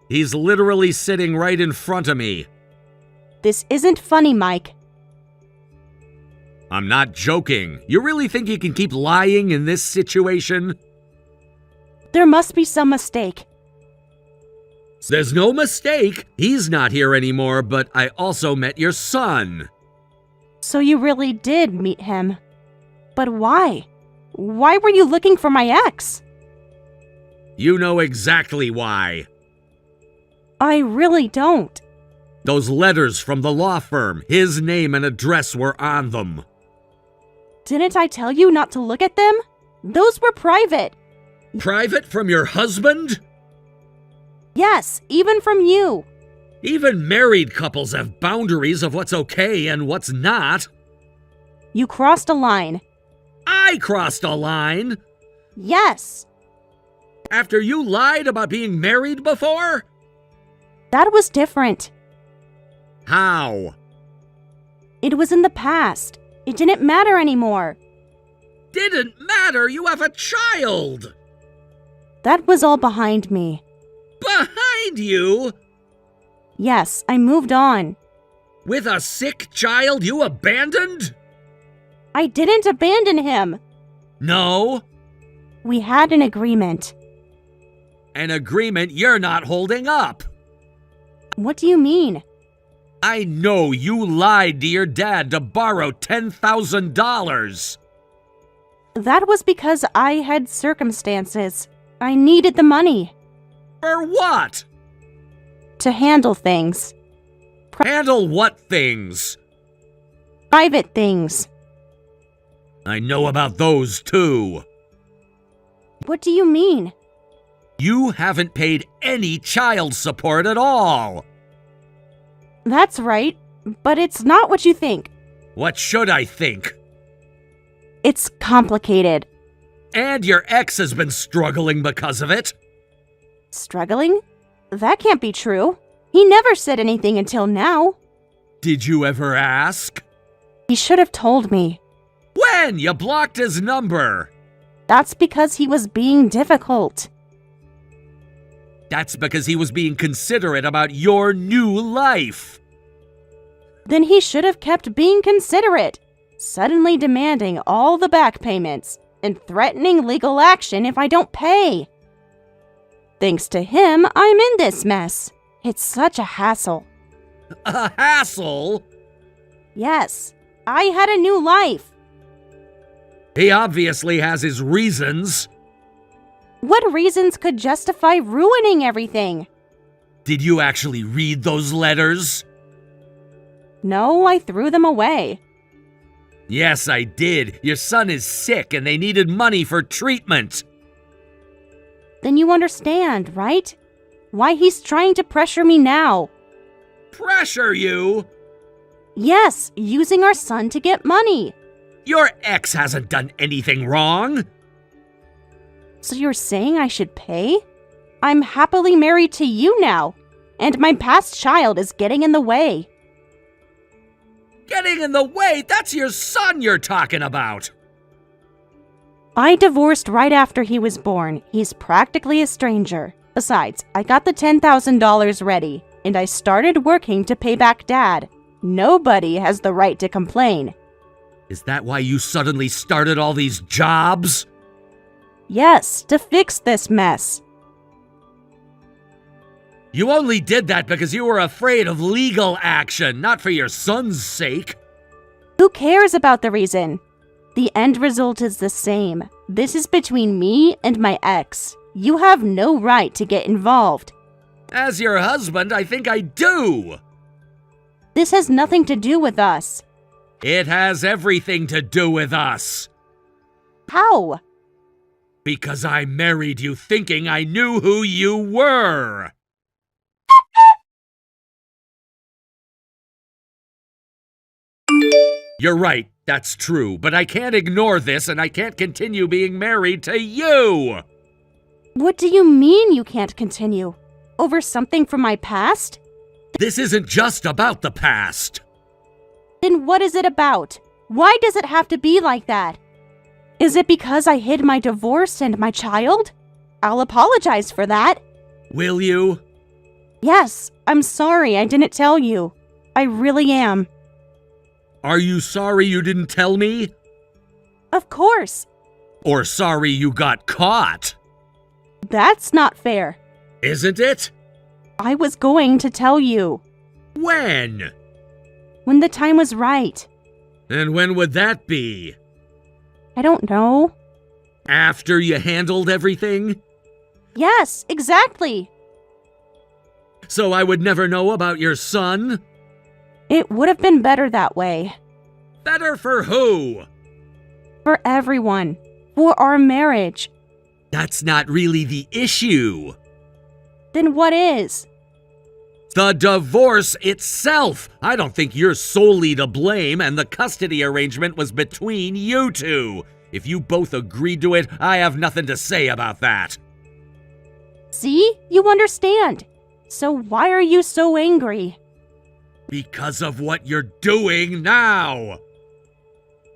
He's literally sitting right in front of me.
This isn't funny, Mike.
I'm not joking. You really think you can keep lying in this situation?
There must be some mistake.
There's no mistake. He's not here anymore, but I also met your son.
So you really did meet him. But why? Why were you looking for my ex?
You know exactly why.
I really don't.
Those letters from the law firm, his name and address were on them.
Didn't I tell you not to look at them? Those were private.
Private from your husband?
Yes, even from you.
Even married couples have boundaries of what's okay and what's not.
You crossed a line.
I crossed a line?
Yes,
After you lied about being married before?
that was different.
How?
It was in the past. It didn't matter anymore.
Didn't matter, you have a child!
That was all behind me.
Behind you?
Yes, I moved on.
With a sick child you abandoned?
I didn't abandon him.
No.
We had an agreement.
An agreement you're not holding up.
What do you mean?
I know you lied to your dad to borrow $10,000.
That was because I had circumstances. I needed the money
For what?
to handle things.
Handle what things?
Private things.
I know about those too.
What do you mean?
You haven't paid any child support at all.
That's right, but it's not what you think.
What should I think?
It's complicated.
And your ex has been struggling because of it.
Struggling? That can't be true. He never said anything until now.
Did you ever ask?
He should have told me.
When you blocked his number?
That's because he was being difficult.
That's because he was being considerate about your new life.
Then he should have kept being considerate, suddenly demanding all the back payments and threatening legal action if I don't pay. Thanks to him, I'm in this mess. It's such a hassle.
A hassle?
Yes, I had a new life.
He obviously has his reasons.
What reasons could justify ruining everything?
Did you actually read those letters?
No, I threw them away.
Yes, I did. Your son is sick and they needed money for treatment.
Then you understand, right? Why he's trying to pressure me now.
Pressure you?
Yes, using our son to get money.
Your ex hasn't done anything wrong.
So you're saying I should pay? I'm happily married to you now, and my past child is getting in the way.
Getting in the way? That's your son you're talking about.
I divorced right after he was born. He's practically a stranger. Besides, I got the $10,000 ready, and I started working to pay back Dad. Nobody has the right to complain.
Is that why you suddenly started all these jobs?
Yes, to fix this mess.
You only did that because you were afraid of legal action, not for your son's sake.
Who cares about the reason? The end result is the same. This is between me and my ex. You have no right to get involved.
As your husband, I think I do.
This has nothing to do with us.
It has everything to do with us.
How?
Because I married you thinking I knew who you were. You're right, that's true, but I can't ignore this and I can't continue being married to you!
What do you mean you can't continue? Over something from my past?
This isn't just about the past.
Then what is it about? Why does it have to be like that? Is it because I hid my divorce and my child? I'll apologize for that.
Will you?
Yes, I'm sorry I didn't tell you. I really am.
Are you sorry you didn't tell me?
Of course.
Or sorry you got caught?
That's not fair.
Isn't it?
I was going to tell you.
When?
When the time was right.
And when would that be?
I don't know.
After you handled everything?
Yes, exactly.
So I would never know about your son?
It would have been better that way.
Better for who?
For everyone. For our marriage.
That's not really the issue.
Then what is?
The divorce itself. I don't think you're solely to blame, and the custody arrangement was between you two. If you both agreed to it, I have nothing to say about that.
See? You understand. So why are you so angry?
Because of what you're doing now.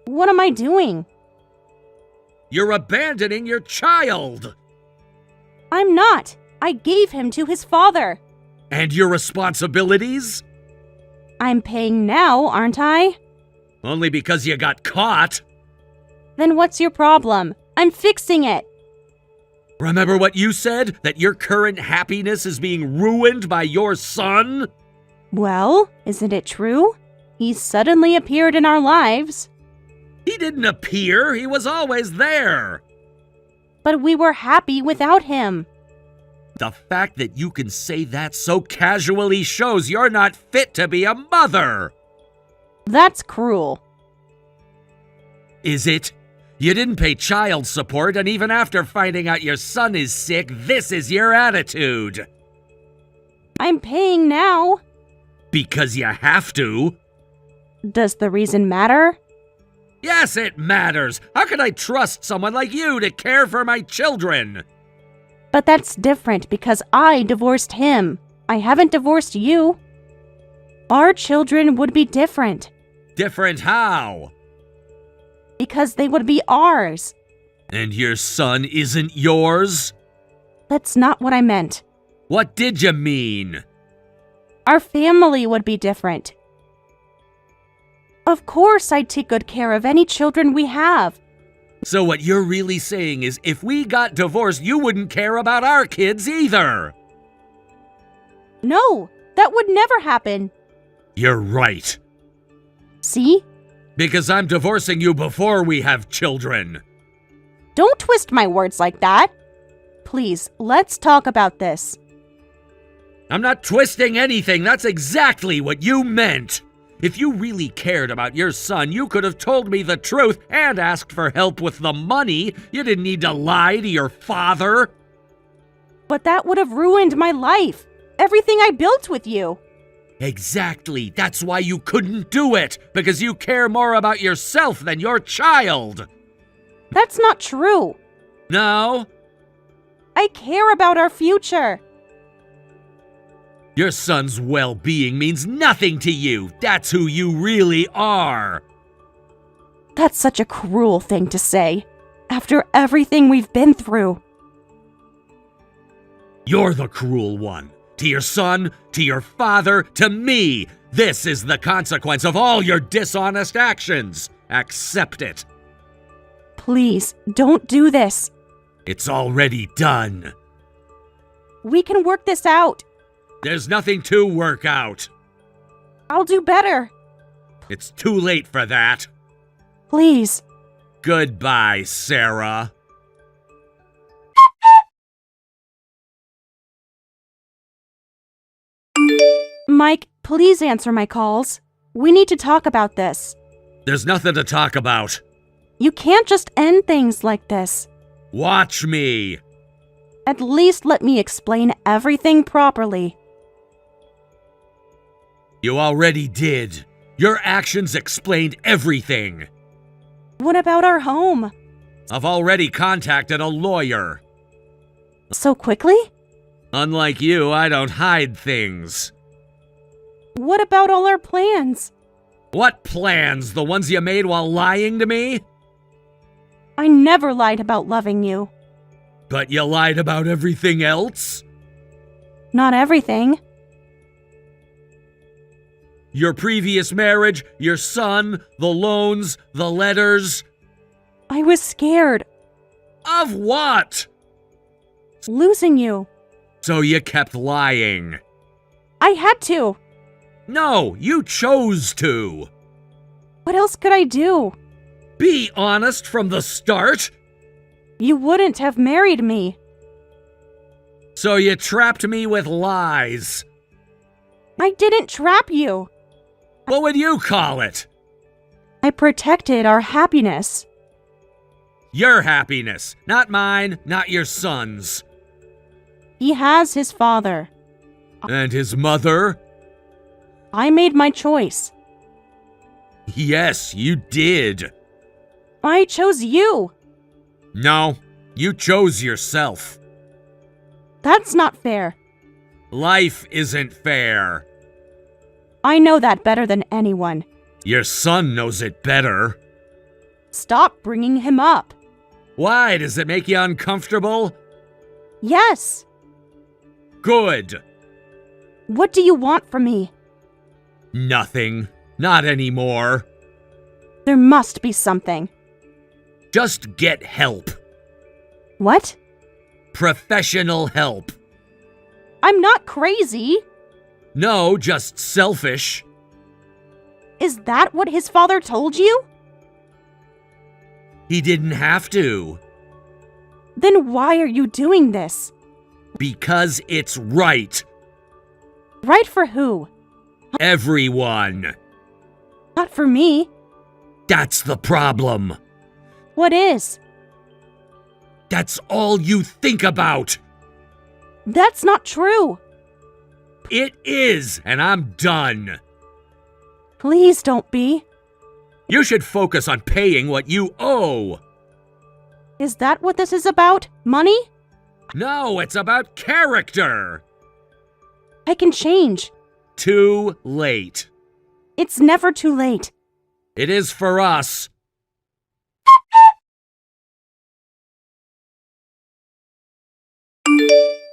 What am I doing?
You're abandoning your child.
I'm not. I gave him to his father.
And your responsibilities?
I'm paying now, aren't I?
Only because you got caught.
Then what's your problem? I'm fixing it.
Remember what you said? That your current happiness is being ruined by your son?
Well, isn't it true? He suddenly appeared in our lives.
He didn't appear. He was always there.
But we were happy without him.
The fact that you can say that so casually shows you're not fit to be a mother.
That's cruel.
Is it? You didn't pay child support, and even after finding out your son is sick, this is your attitude.
I'm paying now.
Because you have to.
Does the reason matter?
Yes, it matters. How could I trust someone like you to care for my children?
But that's different because I divorced him. I haven't divorced you. Our children would be different.
Different how?
Because they would be ours.
And your son isn't yours?
That's not what I meant.
What did you mean?
Our family would be different. Of course I'd take good care of any children we have.
So what you're really saying is if we got divorced, you wouldn't care about our kids either.
No, that would never happen.
You're right.
See?
Because I'm divorcing you before we have children.
Don't twist my words like that. Please, let's talk about this.
I'm not twisting anything. That's exactly what you meant. If you really cared about your son, you could have told me the truth and asked for help with the money. You didn't need to lie to your father.
But that would have ruined my life. Everything I built with you.
Exactly. That's why you couldn't do it. Because you care more about yourself than your child.
That's not true.
No?
I care about our future.
Your son's well-being means nothing to you. That's who you really are.
That's such a cruel thing to say. After everything we've been through.
You're the cruel one. To your son, to your father, to me. This is the consequence of all your dishonest actions. Accept it.
Please, don't do this.
It's already done.
We can work this out.
There's nothing to work out.
I'll do better.
It's too late for that.
Please.
Goodbye, Sarah.
Mike, please answer my calls. We need to talk about this.
There's nothing to talk about.
You can't just end things like this.
Watch me.
At least let me explain everything properly.
You already did. Your actions explained everything.
What about our home?
I've already contacted a lawyer.
So quickly?
Unlike you, I don't hide things.
What about all our plans?
What plans? The ones you made while lying to me?
I never lied about loving you.
But you lied about everything else?
Not everything.
Your previous marriage, your son, the loans, the letters.
I was scared.
Of what?
Losing you.
So you kept lying.
I had to.
No, you chose to.
What else could I do?
Be honest from the start.
You wouldn't have married me.
So you trapped me with lies.
I didn't trap you.
What would you call it?
I protected our happiness.
Your happiness, not mine, not your son's.
He has his father.
And his mother?
I made my choice.
Yes, you did.
I chose you.
No, you chose yourself.
That's not fair.
Life isn't fair.
I know that better than anyone.
Your son knows it better.
Stop bringing him up.
Why? Does it make you uncomfortable?
Yes.
Good.
What do you want from me?
Nothing. Not anymore.
There must be something.
Just get help.
What?
Professional help.
I'm not crazy.
No, just selfish.
Is that what his father told you?
He didn't have to.
Then why are you doing this?
Because it's right.
Right for who?
Everyone.
Not for me.
That's the problem.
What is?
That's all you think about.
That's not true.
It is, and I'm done.
Please don't be.
You should focus on paying what you owe.
Is that what this is about? Money?
No, it's about character.
I can change.
Too late.
It's never too late.
It is for us.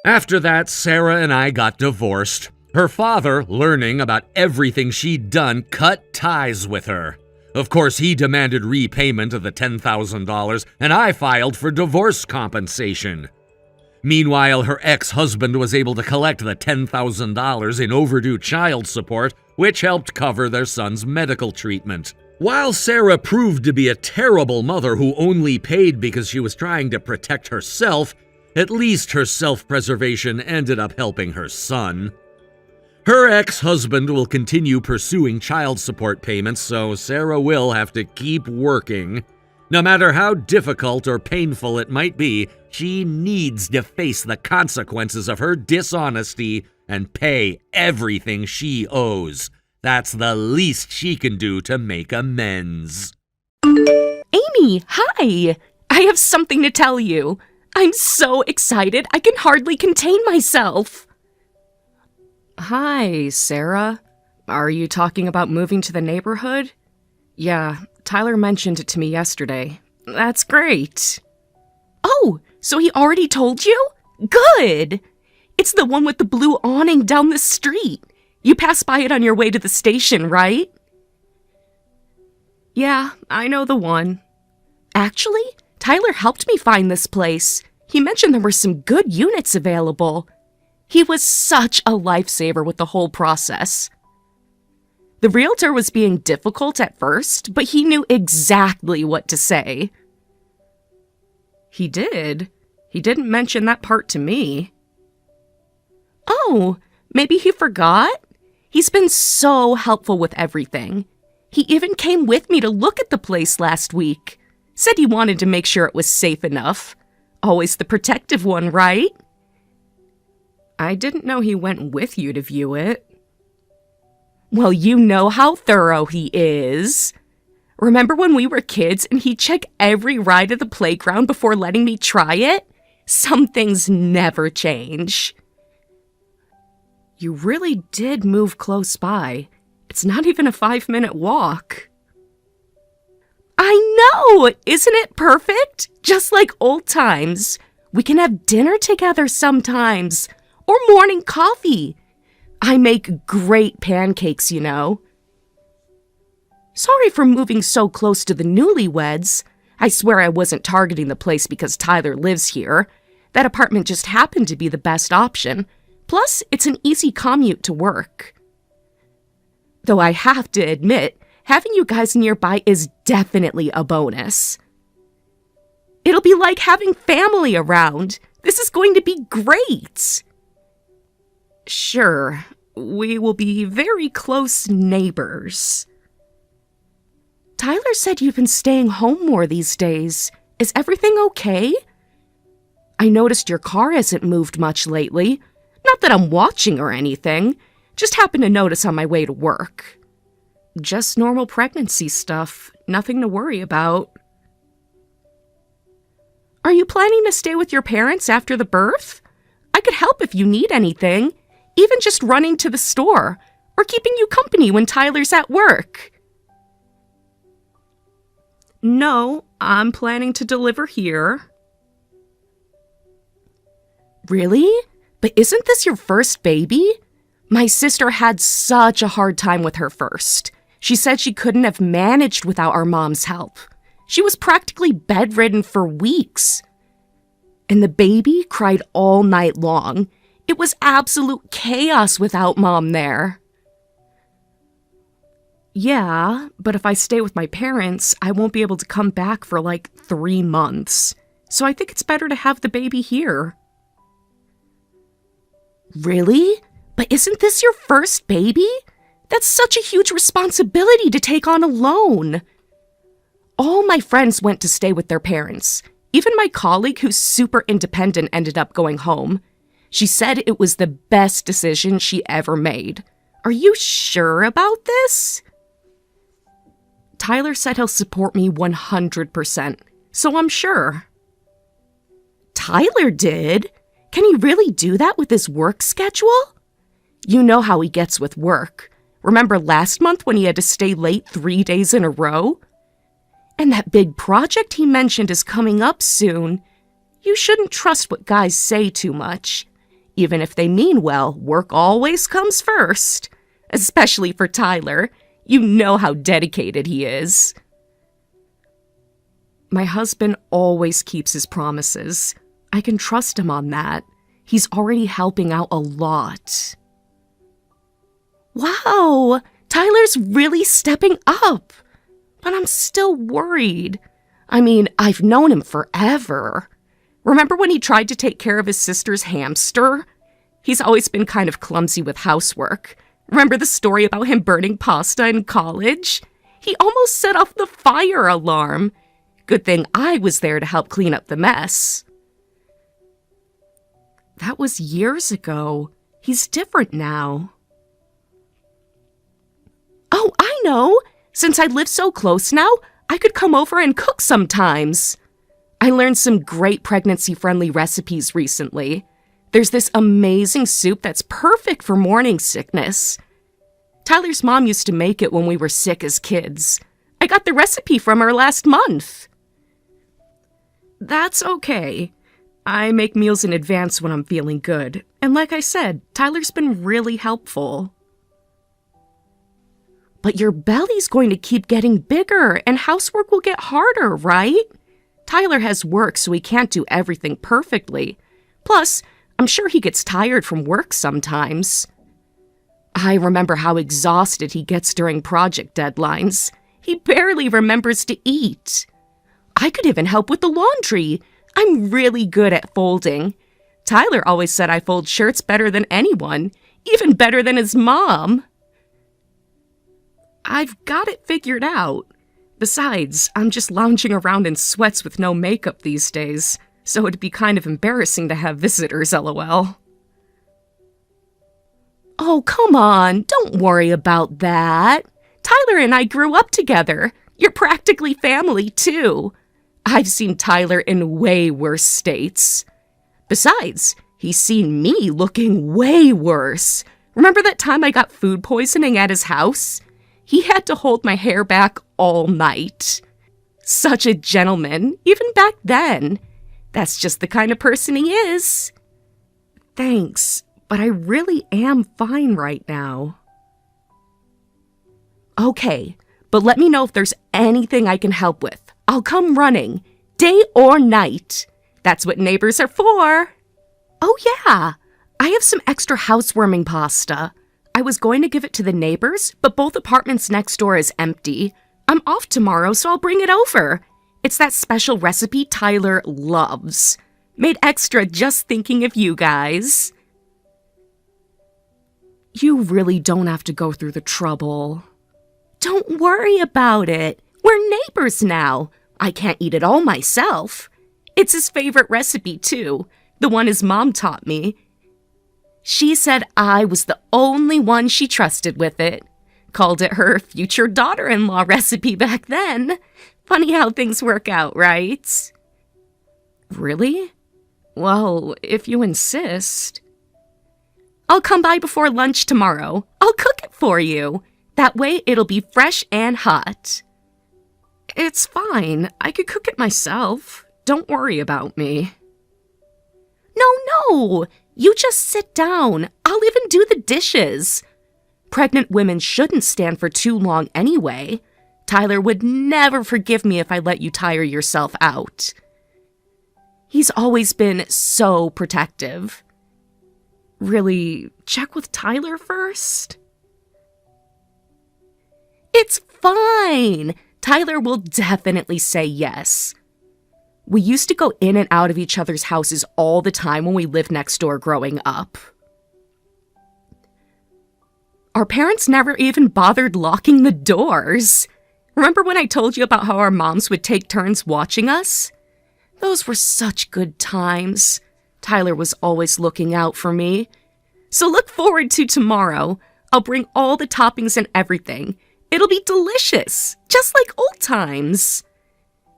After that, Sarah and I got divorced. Her father, learning about everything she'd done, cut ties with her. Of course, he demanded repayment of the $10,000, and I filed for divorce compensation. Meanwhile, her ex-husband was able to collect the $10,000 in overdue child support, which helped cover their son's medical treatment. While Sarah proved to be a terrible mother who only paid because she was trying to protect herself, at least her self-preservation ended up helping her son. Her ex-husband will continue pursuing child support payments, so Sarah will have to keep working. No matter how difficult or painful it might be, she needs to face the consequences of her dishonesty and pay everything she owes. That's the least she can do to make amends.
Amy, hi! I have something to tell you. I'm so excited I can hardly contain myself. Hi, Sarah. Are you talking about moving to the neighborhood? Yeah, Tyler mentioned it to me yesterday. That's great. Oh, so he already told you? Good! It's the one with the blue awning down the street. You pass by it on your way to the station, right? Yeah, I know the one. Actually, Tyler helped me find this place. He mentioned there were some good units available. He was such a lifesaver with the whole process. The realtor was being difficult at first, but he knew exactly what to say. He did. He didn't mention that part to me. Oh, maybe he forgot? He's been so helpful with everything. He even came with me to look at the place last week. Said he wanted to make sure it was safe enough. Always the protective one, right? I didn't know he went with you to view it. Well, you know how thorough he is. Remember when we were kids and he'd check every ride at the playground before letting me try it? Some things never change. You really did move close by. It's not even a 5-minute walk. I know! Isn't it perfect? Just like old times. We can have dinner together sometimes. Or morning coffee. I make great pancakes, you know. Sorry for moving so close to the newlyweds. I swear I wasn't targeting the place because Tyler lives here. That apartment just happened to be the best option. Plus, it's an easy commute to work. Though I have to admit, having you guys nearby is definitely a bonus. It'll be like having family around. This is going to be great. Sure, we will be very close neighbors. Tyler said you've been staying home more these days. Is everything okay? I noticed your car hasn't moved much lately. Not that I'm watching or anything. Just happened to notice on my way to work. Just normal pregnancy stuff. Nothing to worry about. Are you planning to stay with your parents after the birth? I could help if you need anything. Even just running to the store. Or keeping you company when Tyler's at work. No, I'm planning to deliver here. Really? But isn't this your first baby? My sister had such a hard time with her first. She said she couldn't have managed without our mom's help. She was practically bedridden for weeks. And the baby cried all night long. It was absolute chaos without Mom there. Yeah, but if I stay with my parents, I won't be able to come back for like 3 months. So I think it's better to have the baby here. Really? But isn't this your first baby? That's such a huge responsibility to take on alone. All my friends went to stay with their parents. Even my colleague who's super independent ended up going home. She said it was the best decision she ever made. Are you sure about this? Tyler said he'll support me 100%, so I'm sure. Tyler did? Can he really do that with his work schedule? You know how he gets with work. Remember last month when he had to stay late 3 days in a row? And that big project he mentioned is coming up soon. You shouldn't trust what guys say too much. Even if they mean well, work always comes first. Especially for Tyler. You know how dedicated he is. My husband always keeps his promises. I can trust him on that. He's already helping out a lot. Wow, Tyler's really stepping up. But I'm still worried. I mean, I've known him forever. Remember when he tried to take care of his sister's hamster? He's always been kind of clumsy with housework. Remember the story about him burning pasta in college? He almost set off the fire alarm. Good thing I was there to help clean up the mess. That was years ago. He's different now. Oh, I know! Since I live so close now, I could come over and cook sometimes. I learned some great pregnancy-friendly recipes recently. There's this amazing soup that's perfect for morning sickness. Tyler's mom used to make it when we were sick as kids. I got the recipe from her last month. That's okay. I make meals in advance when I'm feeling good. And like I said, Tyler's been really helpful. But your belly's going to keep getting bigger and housework will get harder, right? Tyler has work, so he can't do everything perfectly. Plus, I'm sure he gets tired from work sometimes. I remember how exhausted he gets during project deadlines. He barely remembers to eat. I could even help with the laundry. I'm really good at folding. Tyler always said I fold shirts better than anyone, even better than his mom. I've got it figured out. Besides, I'm just lounging around in sweats with no makeup these days, so it'd be kind of embarrassing to have visitors, lol. Oh, come on, don't worry about that. Tyler and I grew up together. You're practically family, too. I've seen Tyler in way worse states. Besides, he's seen me looking way worse. Remember that time I got food poisoning at his house? He had to hold my hair back all night. Such a gentleman, even back then. That's just the kind of person he is. Thanks, but I really am fine right now. Okay, but let me know if there's anything I can help with. I'll come running, day or night. That's what neighbors are for. Oh yeah, I have some extra housewarming pasta. I was going to give it to the neighbors, but both apartments next door is empty. I'm off tomorrow, so I'll bring it over. It's that special recipe Tyler loves. Made extra just thinking of you guys. You really don't have to go through the trouble. Don't worry about it. We're neighbors now. I can't eat it all myself. It's his favorite recipe, too, the one his mom taught me. She said I was the only one she trusted with it. Called it her future daughter-in-law recipe back then. Funny how things work out, right? Really? Well, if you insist. I'll come by before lunch tomorrow. I'll cook it for you. That way it'll be fresh and hot. It's fine. I could cook it myself. Don't worry about me. No. You just sit down. I'll even do the dishes. Pregnant women shouldn't stand for too long anyway. Tyler would never forgive me if I let you tire yourself out. He's always been so protective. Really, check with Tyler first? It's fine. Tyler will definitely say yes. We used to go in and out of each other's houses all the time when we lived next door growing up. Our parents never even bothered locking the doors. Remember when I told you about how our moms would take turns watching us? Those were such good times. Tyler was always looking out for me. So look forward to tomorrow. I'll bring all the toppings and everything. It'll be delicious, just like old times.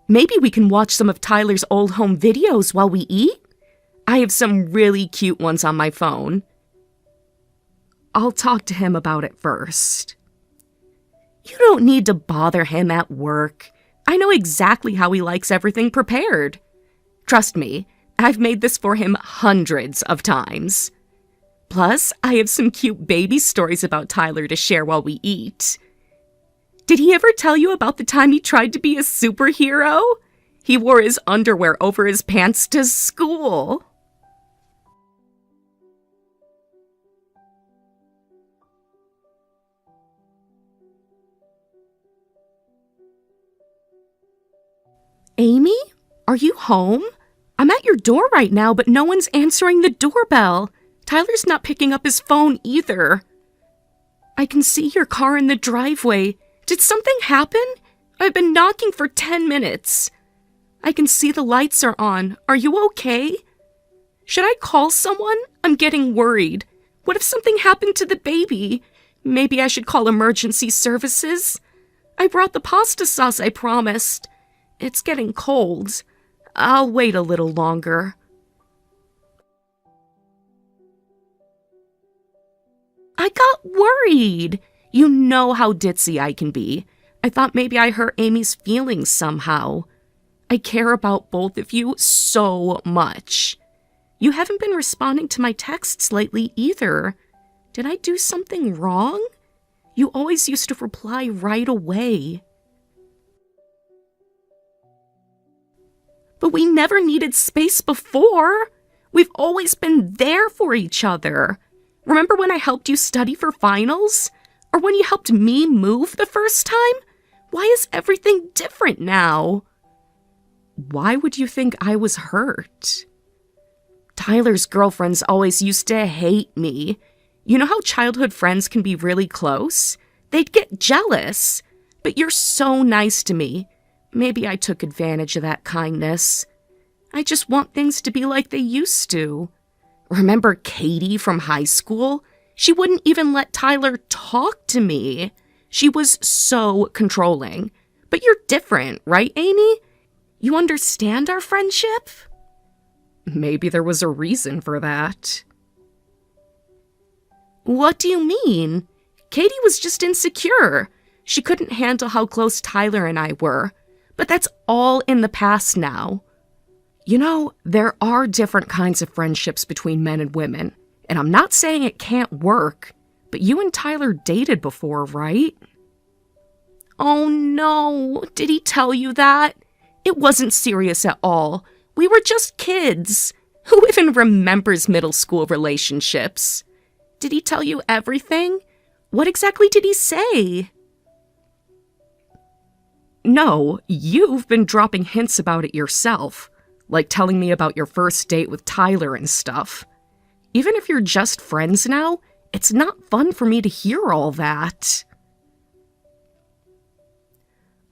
Maybe we can watch some of Tyler's old home videos while we eat? I have some really cute ones on my phone. I'll talk to him about it first. You don't need to bother him at work. I know exactly how he likes everything prepared. Trust me, I've made this for him hundreds of times. Plus, I have some cute baby stories about Tyler to share while we eat. Did he ever tell you about the time he tried to be a superhero? He wore his underwear over his pants to school. Amy, are you home? I'm at your door right now, but no one's answering the doorbell. Tyler's not picking up his phone either. I can see your car in the driveway. Did something happen? I've been knocking for 10 minutes. I can see the lights are on. Are you okay? Should I call someone? I'm getting worried. What if something happened to the baby? Maybe I should call emergency services. I brought the pasta sauce I promised. It's getting cold. I'll wait a little longer. I got worried. You know how ditzy I can be. I thought maybe I hurt Amy's feelings somehow. I care about both of you so much. You haven't been responding to my texts lately either. Did I do something wrong? You always used to reply right away. But we never needed space before. We've always been there for each other. Remember when I helped you study for finals? Or when you helped me move the first time? Why is everything different now? Why would you think I was hurt? Tyler's girlfriends always used to hate me. You know how childhood friends can be really close? They'd get jealous. But you're so nice to me. Maybe I took advantage of that kindness. I just want things to be like they used to. Remember Katie from high school? She wouldn't even let Tyler talk to me. She was so controlling. But you're different, right, Amy? You understand our friendship? Maybe there was a reason for that. What do you mean? Katie was just insecure. She couldn't handle how close Tyler and I were. But that's all in the past now. You know, there are different kinds of friendships between men and women. And I'm not saying it can't work, but you and Tyler dated before, right? Oh no, did he tell you that? It wasn't serious at all. We were just kids. Who even remembers middle school relationships? Did he tell you everything? What exactly did he say? No, you've been dropping hints about it yourself, like telling me about your first date with Tyler and stuff. Even if you're just friends now, it's not fun for me to hear all that.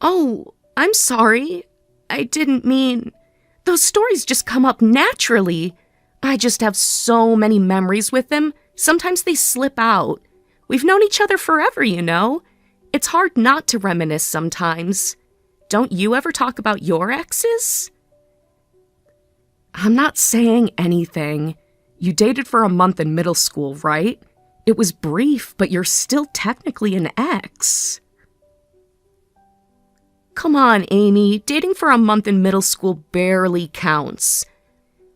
Oh, I'm sorry. I didn't mean... Those stories just come up naturally. I just have so many memories with him. Sometimes they slip out. We've known each other forever, you know. It's hard not to reminisce sometimes. Don't you ever talk about your exes? I'm not saying anything. You dated for a month in middle school, right? It was brief, but you're still technically an ex. Come on, Amy. Dating for a month in middle school barely counts.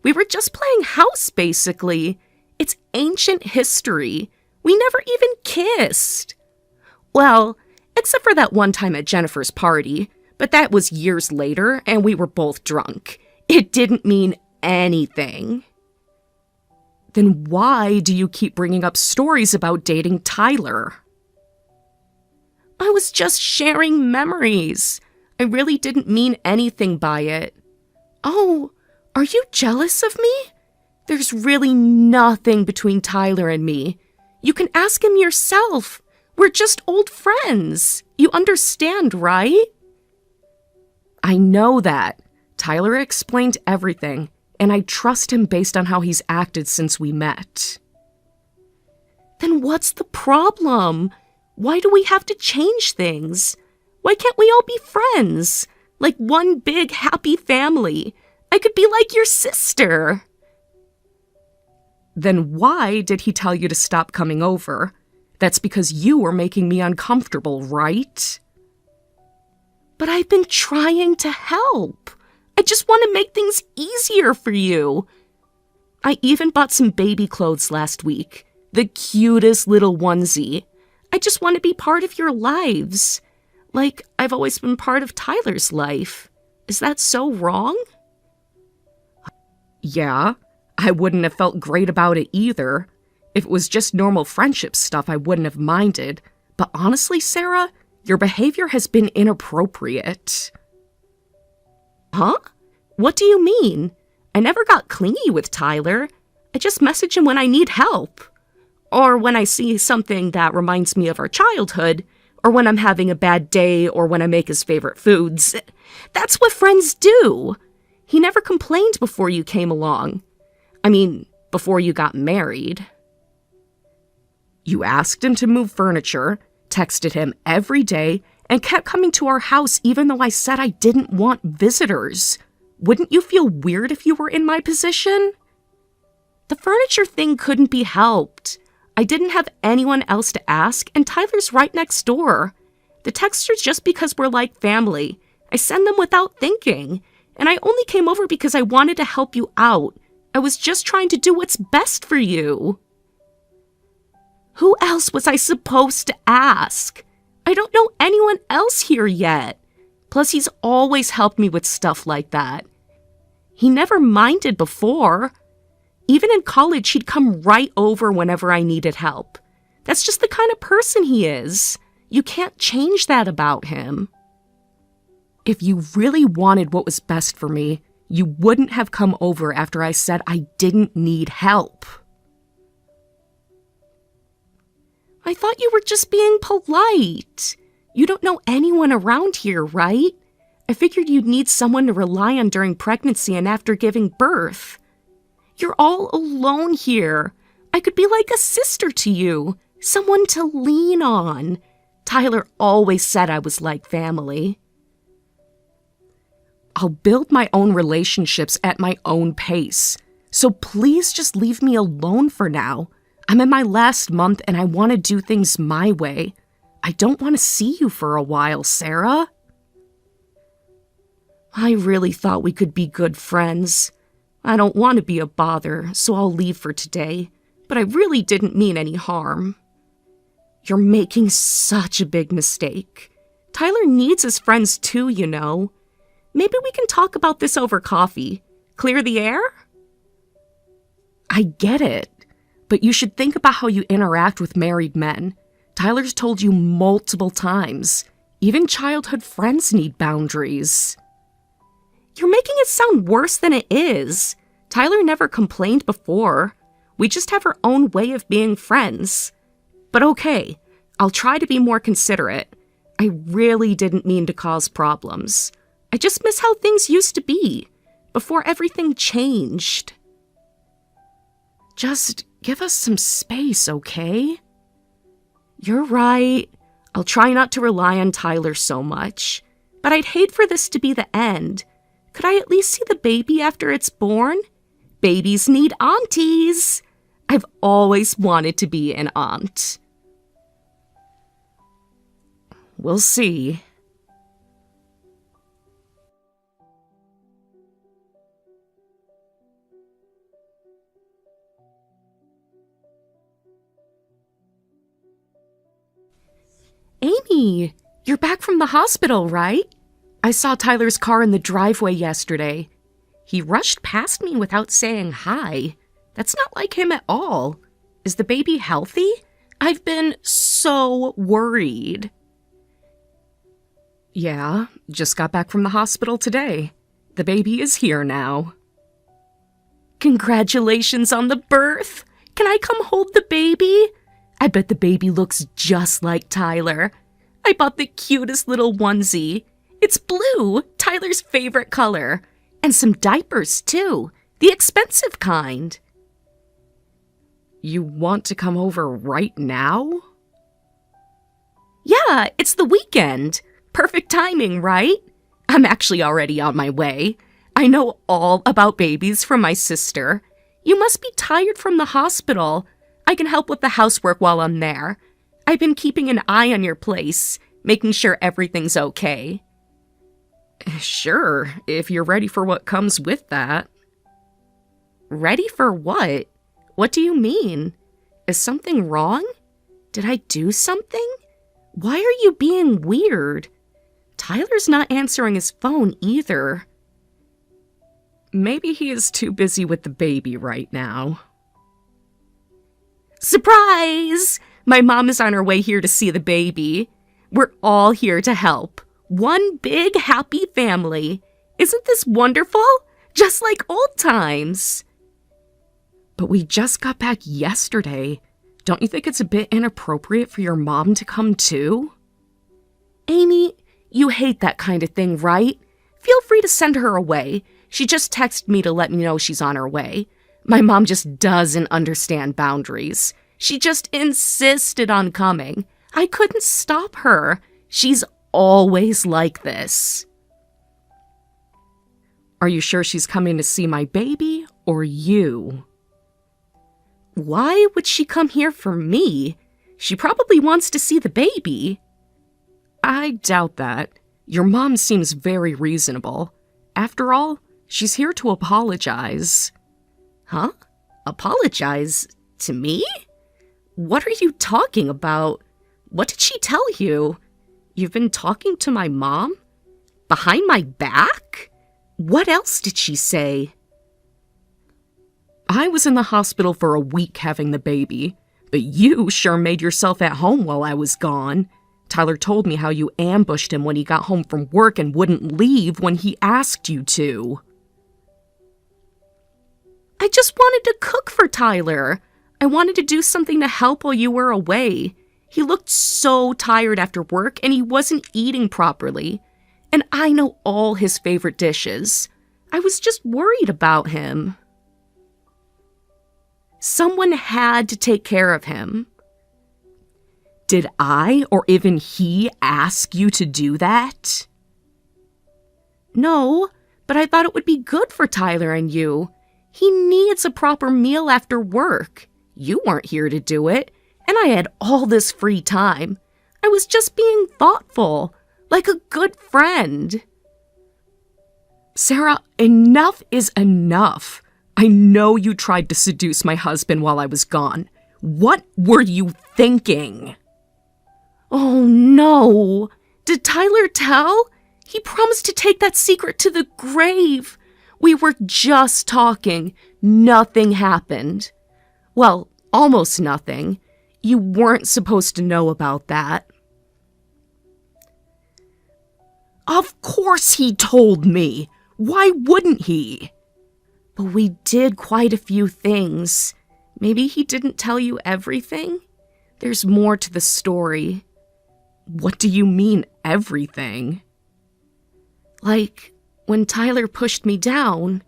We were just playing house, basically. It's ancient history. We never even kissed. Well, except for that one time at Jennifer's party, but that was years later, and we were both drunk. It didn't mean anything. Then why do you keep bringing up stories about dating Tyler? I was just sharing memories. I really didn't mean anything by it. Oh, are you jealous of me? There's really nothing between Tyler and me. You can ask him yourself. We're just old friends. You understand, right? I know that. Tyler explained everything, and I trust him based on how he's acted since we met. Then what's the problem? Why do we have to change things? Why can't we all be friends? Like one big happy family. I could be like your sister. Then why did he tell you to stop coming over? That's because you were making me uncomfortable, right? But I've been trying to help. I just want to make things easier for you. I even bought some baby clothes last week. The cutest little onesie. I just want to be part of your lives. Like I've always been part of Tyler's life. Is that so wrong? Yeah, I wouldn't have felt great about it either. If it was just normal friendship stuff, I wouldn't have minded. But honestly, Sarah, your behavior has been inappropriate. Huh? What do you mean? I never got clingy with Tyler. I just message him when I need help. Or when I see something that reminds me of our childhood, or when I'm having a bad day, or when I make his favorite foods. That's what friends do. He never complained before you came along. I mean, before you got married. You asked him to move furniture, texted him every day, and kept coming to our house even though I said I didn't want visitors. Wouldn't you feel weird if you were in my position? The furniture thing couldn't be helped. I didn't have anyone else to ask, and Tyler's right next door. The texts are just because we're like family. I send them without thinking, and I only came over because I wanted to help you out. I was just trying to do what's best for you. Who else was I supposed to ask? I don't know anyone else here yet. Plus, he's always helped me with stuff like that. He never minded before. Even in college, he'd come right over whenever I needed help. That's just the kind of person he is. You can't change that about him. If you really wanted what was best for me, you wouldn't have come over after I said I didn't need help. I thought you were just being polite. You don't know anyone around here, right? I figured you'd need someone to rely on during pregnancy and after giving birth. You're all alone here. I could be like a sister to you, someone to lean on. Tyler always said I was like family. I'll build my own relationships at my own pace, so please just leave me alone for now. I'm in my last month and I want to do things my way. I don't want to see you for a while, Sarah. I really thought we could be good friends. I don't want to be a bother, so I'll leave for today, but I really didn't mean any harm. You're making such a big mistake. Tyler needs his friends too, you know. Maybe we can talk about this over coffee. Clear the air? I get it, but you should think about how you interact with married men. Tyler's told you multiple times. Even childhood friends need boundaries. You're making it sound worse than it is. Tyler never complained before. We just have our own way of being friends. But okay, I'll try to be more considerate. I really didn't mean to cause problems. I just miss how things used to be, before everything changed. Just give us some space, okay? You're right. I'll try not to rely on Tyler so much, but I'd hate for this to be the end. Could I at least see the baby after it's born? Babies need aunties. I've always wanted to be an aunt. We'll see. Amy, you're back from the hospital, right? I saw Tyler's car in the driveway yesterday. He rushed past me without saying hi. That's not like him at all. Is the baby healthy? I've been so worried. Yeah, just got back from the hospital today. The baby is here now. Congratulations on the birth! Can I come hold the baby? I bet the baby looks just like Tyler. I bought the cutest little onesie. It's blue, Tyler's favorite color. And some diapers, too. The expensive kind. You want to come over right now? Yeah, it's the weekend. Perfect timing, right? I'm actually already on my way. I know all about babies from my sister. You must be tired from the hospital. I can help with the housework while I'm there. I've been keeping an eye on your place, making sure everything's okay. Sure, if you're ready for what comes with that. Ready for what? What do you mean? Is something wrong? Did I do something? Why are you being weird? Tyler's not answering his phone either. Maybe he is too busy with the baby right now. Surprise! My mom is on her way here to see the baby. We're all here to help. One big happy family. Isn't this wonderful? Just like old times. But we just got back yesterday. Don't you think it's a bit inappropriate for your mom to come too? Amy, you hate that kind of thing, right? Feel free to send her away. She just texted me to let me know she's on her way. My mom just doesn't understand boundaries. She just insisted on coming. I couldn't stop her. She's always like this. Are you sure she's coming to see my baby or you? Why would she come here for me? She probably wants to see the baby. I doubt that. Your mom seems very reasonable. After all, she's here to apologize. Huh? Apologize? To me? What are you talking about? What did she tell you? You've been talking to my mom? Behind my back? What else did she say? I was in the hospital for a week having the baby, but you sure made yourself at home while I was gone. Tyler told me how you ambushed him when he got home from work and wouldn't leave when he asked you to. I just wanted to cook for Tyler. I wanted to do something to help while you were away. He looked so tired after work and he wasn't eating properly. And I know all his favorite dishes. I was just worried about him. Someone had to take care of him. Did I or even he ask you to do that? No, but I thought it would be good for Tyler and you. He needs a proper meal after work. You weren't here to do it, and I had all this free time. I was just being thoughtful, like a good friend. Sarah, enough is enough. I know you tried to seduce my husband while I was gone. What were you thinking? Oh no! Did Tyler tell? He promised to take that secret to the grave. We were just talking. Nothing happened. Well, almost nothing. You weren't supposed to know about that. Of course he told me. Why wouldn't he? But we did quite a few things. Maybe he didn't tell you everything? There's more to the story. What do you mean, everything? Like, when Tyler pushed me down,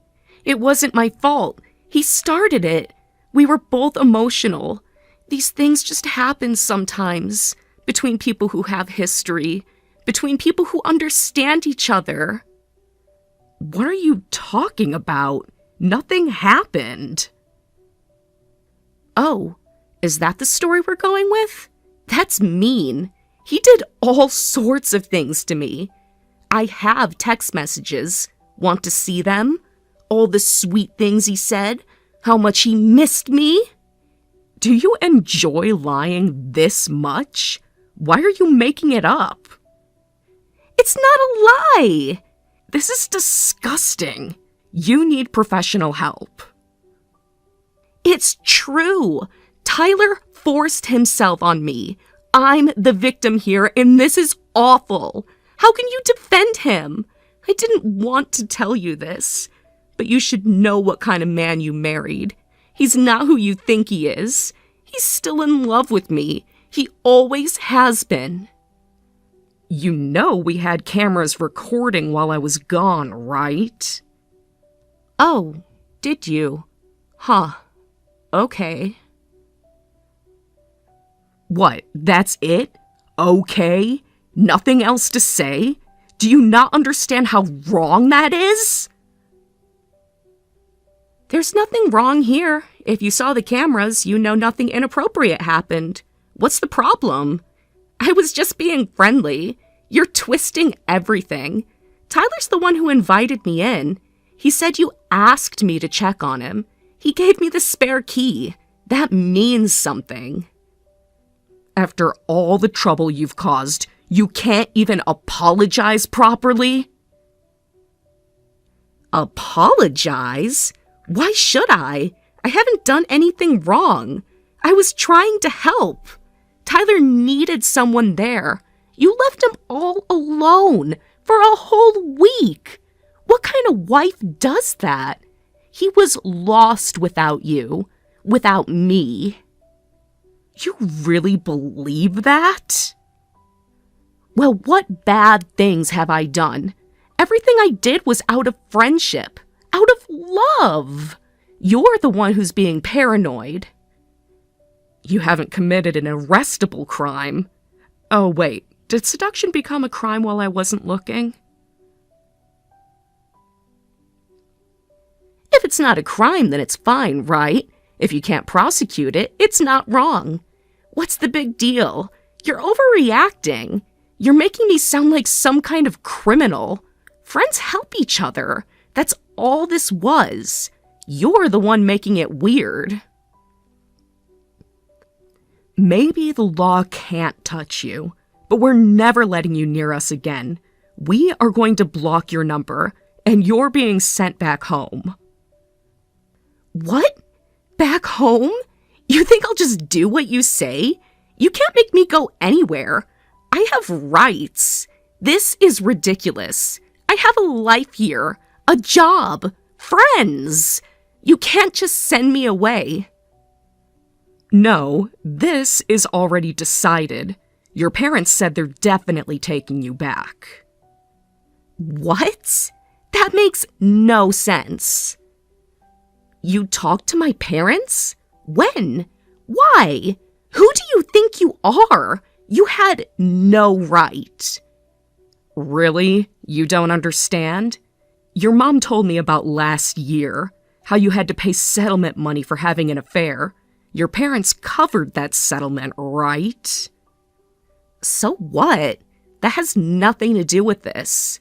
it wasn't my fault. He started it. We were both emotional. These things just happen sometimes, between people who have history, between people who understand each other. What are you talking about? Nothing happened. Oh, is that the story we're going with? That's mean. He did all sorts of things to me. I have text messages. Want to see them? All the sweet things he said. How much he missed me. Do you enjoy lying this much? Why are you making it up? It's not a lie. This is disgusting. You need professional help. It's true. Tyler forced himself on me. I'm the victim here, and this is awful. How can you defend him? I didn't want to tell you this, but you should know what kind of man you married. He's not who you think he is. He's still in love with me. He always has been. You know we had cameras recording while I was gone, right? Oh, did you? Huh. Okay. What, that's it? Okay? Nothing else to say? Do you not understand how wrong that is? There's nothing wrong here. If you saw the cameras, you know nothing inappropriate happened. What's the problem? I was just being friendly. You're twisting everything. Tyler's the one who invited me in. He said you asked me to check on him. He gave me the spare key. That means something. After all the trouble you've caused, you can't even apologize properly? Apologize? Why should I? I haven't done anything wrong. I was trying to help. Tyler needed someone there. You left him all alone for a whole week. What kind of wife does that? He was lost without you, without me. You really believe that? Well, what bad things have I done? Everything I did was out of friendship, out of love. You're the one who's being paranoid. You haven't committed an arrestable crime. Oh, wait, did seduction become a crime while I wasn't looking? If it's not a crime, then it's fine, right? If you can't prosecute it, it's not wrong. What's the big deal? You're overreacting. You're making me sound like some kind of criminal. Friends help each other. That's all this was. You're the one making it weird. Maybe the law can't touch you, but we're never letting you near us again. We are going to block your number, and you're being sent back home. What? Back home? You think I'll just do what you say? You can't make me go anywhere. I have rights. This is ridiculous. I have a life here, a job, friends. You can't just send me away. No, this is already decided. Your parents said they're definitely taking you back. What? That makes no sense. You talked to my parents? When? Why? Who do you think you are? You had no right. Really? You don't understand? Your mom told me about last year, how you had to pay settlement money for having an affair. Your parents covered that settlement, right? So what? That has nothing to do with this.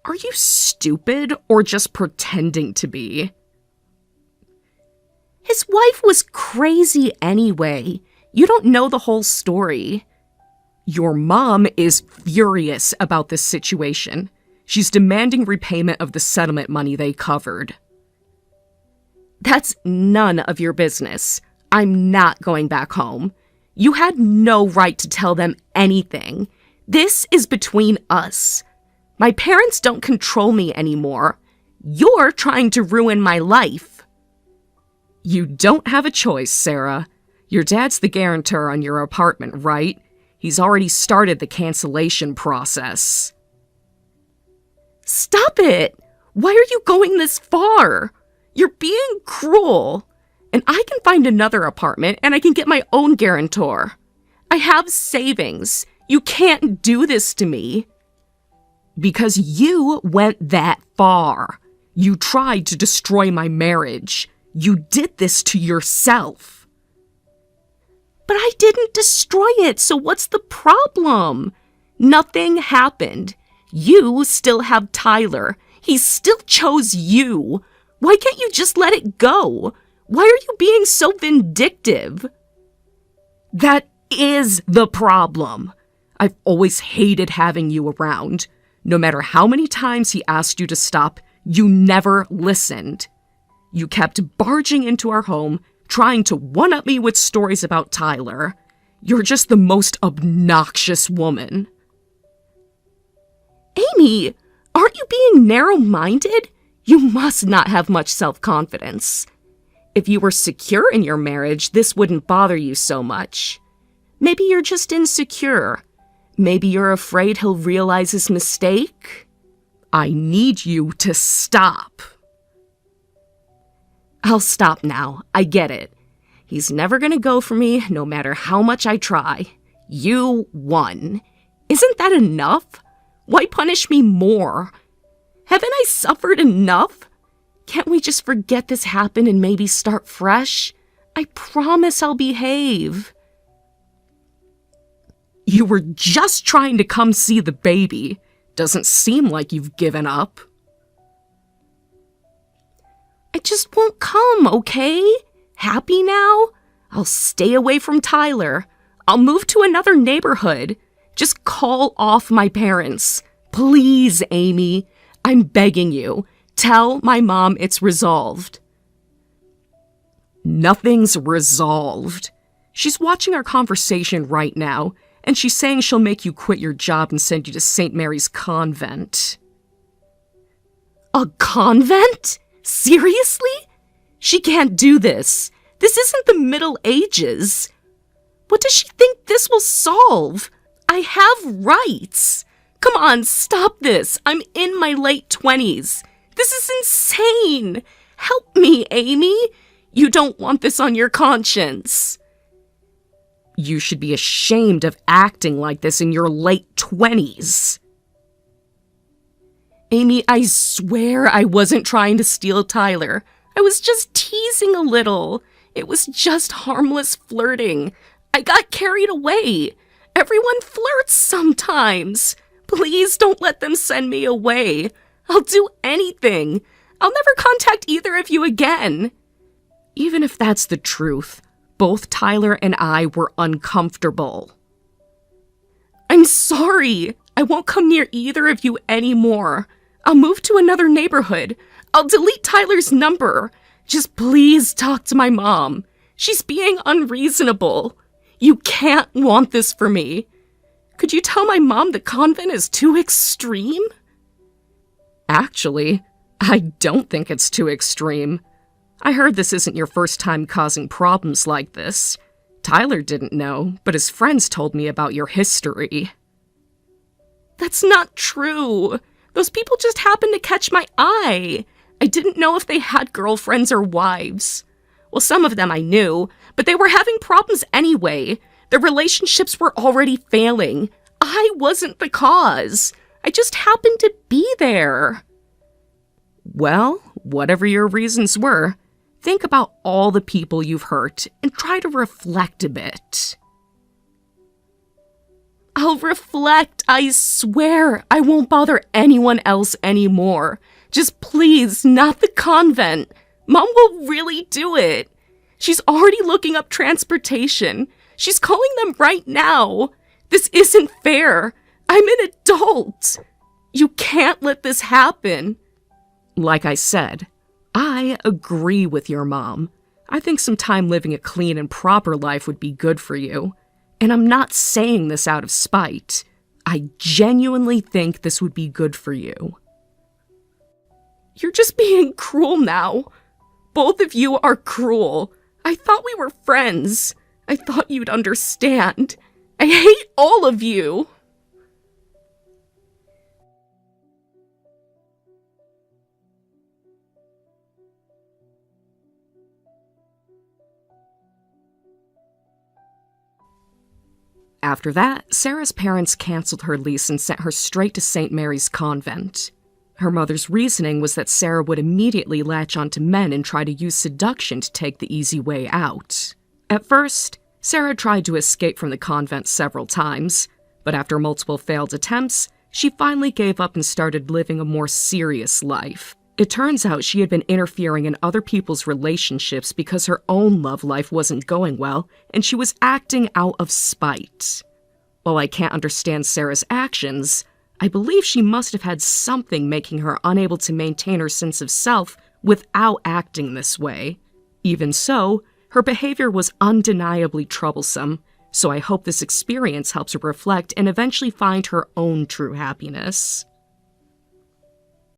Are you stupid or just pretending to be? His wife was crazy anyway. You don't know the whole story. Your mom is furious about this situation. She's demanding repayment of the settlement money they covered. That's none of your business. I'm not going back home. You had no right to tell them anything. This is between us. My parents don't control me anymore. You're trying to ruin my life. You don't have a choice, Sarah. Your dad's the guarantor on your apartment, right? He's already started the cancellation process. Stop it! Why are you going this far? You're being cruel. And I can find another apartment and I can get my own guarantor. I have savings. You can't do this to me. Because you went that far. You tried to destroy my marriage. You did this to yourself. But I didn't destroy it, so what's the problem? Nothing happened. You still have Tyler. He still chose you. Why can't you just let it go? Why are you being so vindictive? That is the problem. I've always hated having you around. No matter how many times he asked you to stop, you never listened. You kept barging into our home, trying to one-up me with stories about Tyler. You're just the most obnoxious woman. Amy, aren't you being narrow-minded? You must not have much self-confidence. If you were secure in your marriage, this wouldn't bother you so much. Maybe you're just insecure. Maybe you're afraid he'll realize his mistake. I need you to stop. I'll stop now. I get it. He's never gonna go for me, no matter how much I try. You won. Isn't that enough? Why punish me more? Haven't I suffered enough? Can't we just forget this happened and maybe start fresh? I promise I'll behave. You were just trying to come see the baby. Doesn't seem like you've given up. I just won't come, okay? Happy now? I'll stay away from Tyler. I'll move to another neighborhood. Just call off my parents. Please, Amy. I'm begging you. Tell my mom it's resolved. Nothing's resolved. She's watching our conversation right now, and she's saying she'll make you quit your job and send you to St. Mary's Convent. A convent? Seriously? She can't do this. This isn't the Middle Ages. What does she think this will solve? I have rights. Come on, stop this. I'm in my late 20s. This is insane. Help me, Amy. You don't want this on your conscience. You should be ashamed of acting like this in your late 20s. Amy, I swear I wasn't trying to steal Tyler. I was just teasing a little. It was just harmless flirting. I got carried away. Everyone flirts sometimes. Please don't let them send me away. I'll do anything. I'll never contact either of you again. Even if that's the truth, both Tyler and I were uncomfortable. I'm sorry. I won't come near either of you anymore. I'll move to another neighborhood. I'll delete Tyler's number. Just please talk to my mom. She's being unreasonable. You can't want this for me. Could you tell my mom the convent is too extreme? Actually, I don't think it's too extreme. I heard this isn't your first time causing problems like this. Tyler didn't know, but his friends told me about your history. That's not true. Those people just happened to catch my eye. I didn't know if they had girlfriends or wives. Well, some of them I knew, but they were having problems anyway. Their relationships were already failing. I wasn't the cause. I just happened to be there. Well, whatever your reasons were, think about all the people you've hurt and try to reflect a bit. I'll reflect, I swear. I won't bother anyone else anymore. Just please, not the convent. Mom will really do it. She's already looking up transportation. She's calling them right now. This isn't fair. I'm an adult. You can't let this happen. Like I said, I agree with your mom. I think some time living a clean and proper life would be good for you. And I'm not saying this out of spite. I genuinely think this would be good for you. You're just being cruel now. Both of you are cruel. I thought we were friends. I thought you'd understand. I hate all of you. After that, Sarah's parents canceled her lease and sent her straight to St. Mary's Convent. Her mother's reasoning was that Sarah would immediately latch onto men and try to use seduction to take the easy way out. At first, Sarah tried to escape from the convent several times, but after multiple failed attempts, she finally gave up and started living a more serious life. It turns out she had been interfering in other people's relationships because her own love life wasn't going well, and she was acting out of spite. While I can't understand Sarah's actions, I believe she must have had something making her unable to maintain her sense of self without acting this way. Even so, her behavior was undeniably troublesome, so I hope this experience helps her reflect and eventually find her own true happiness.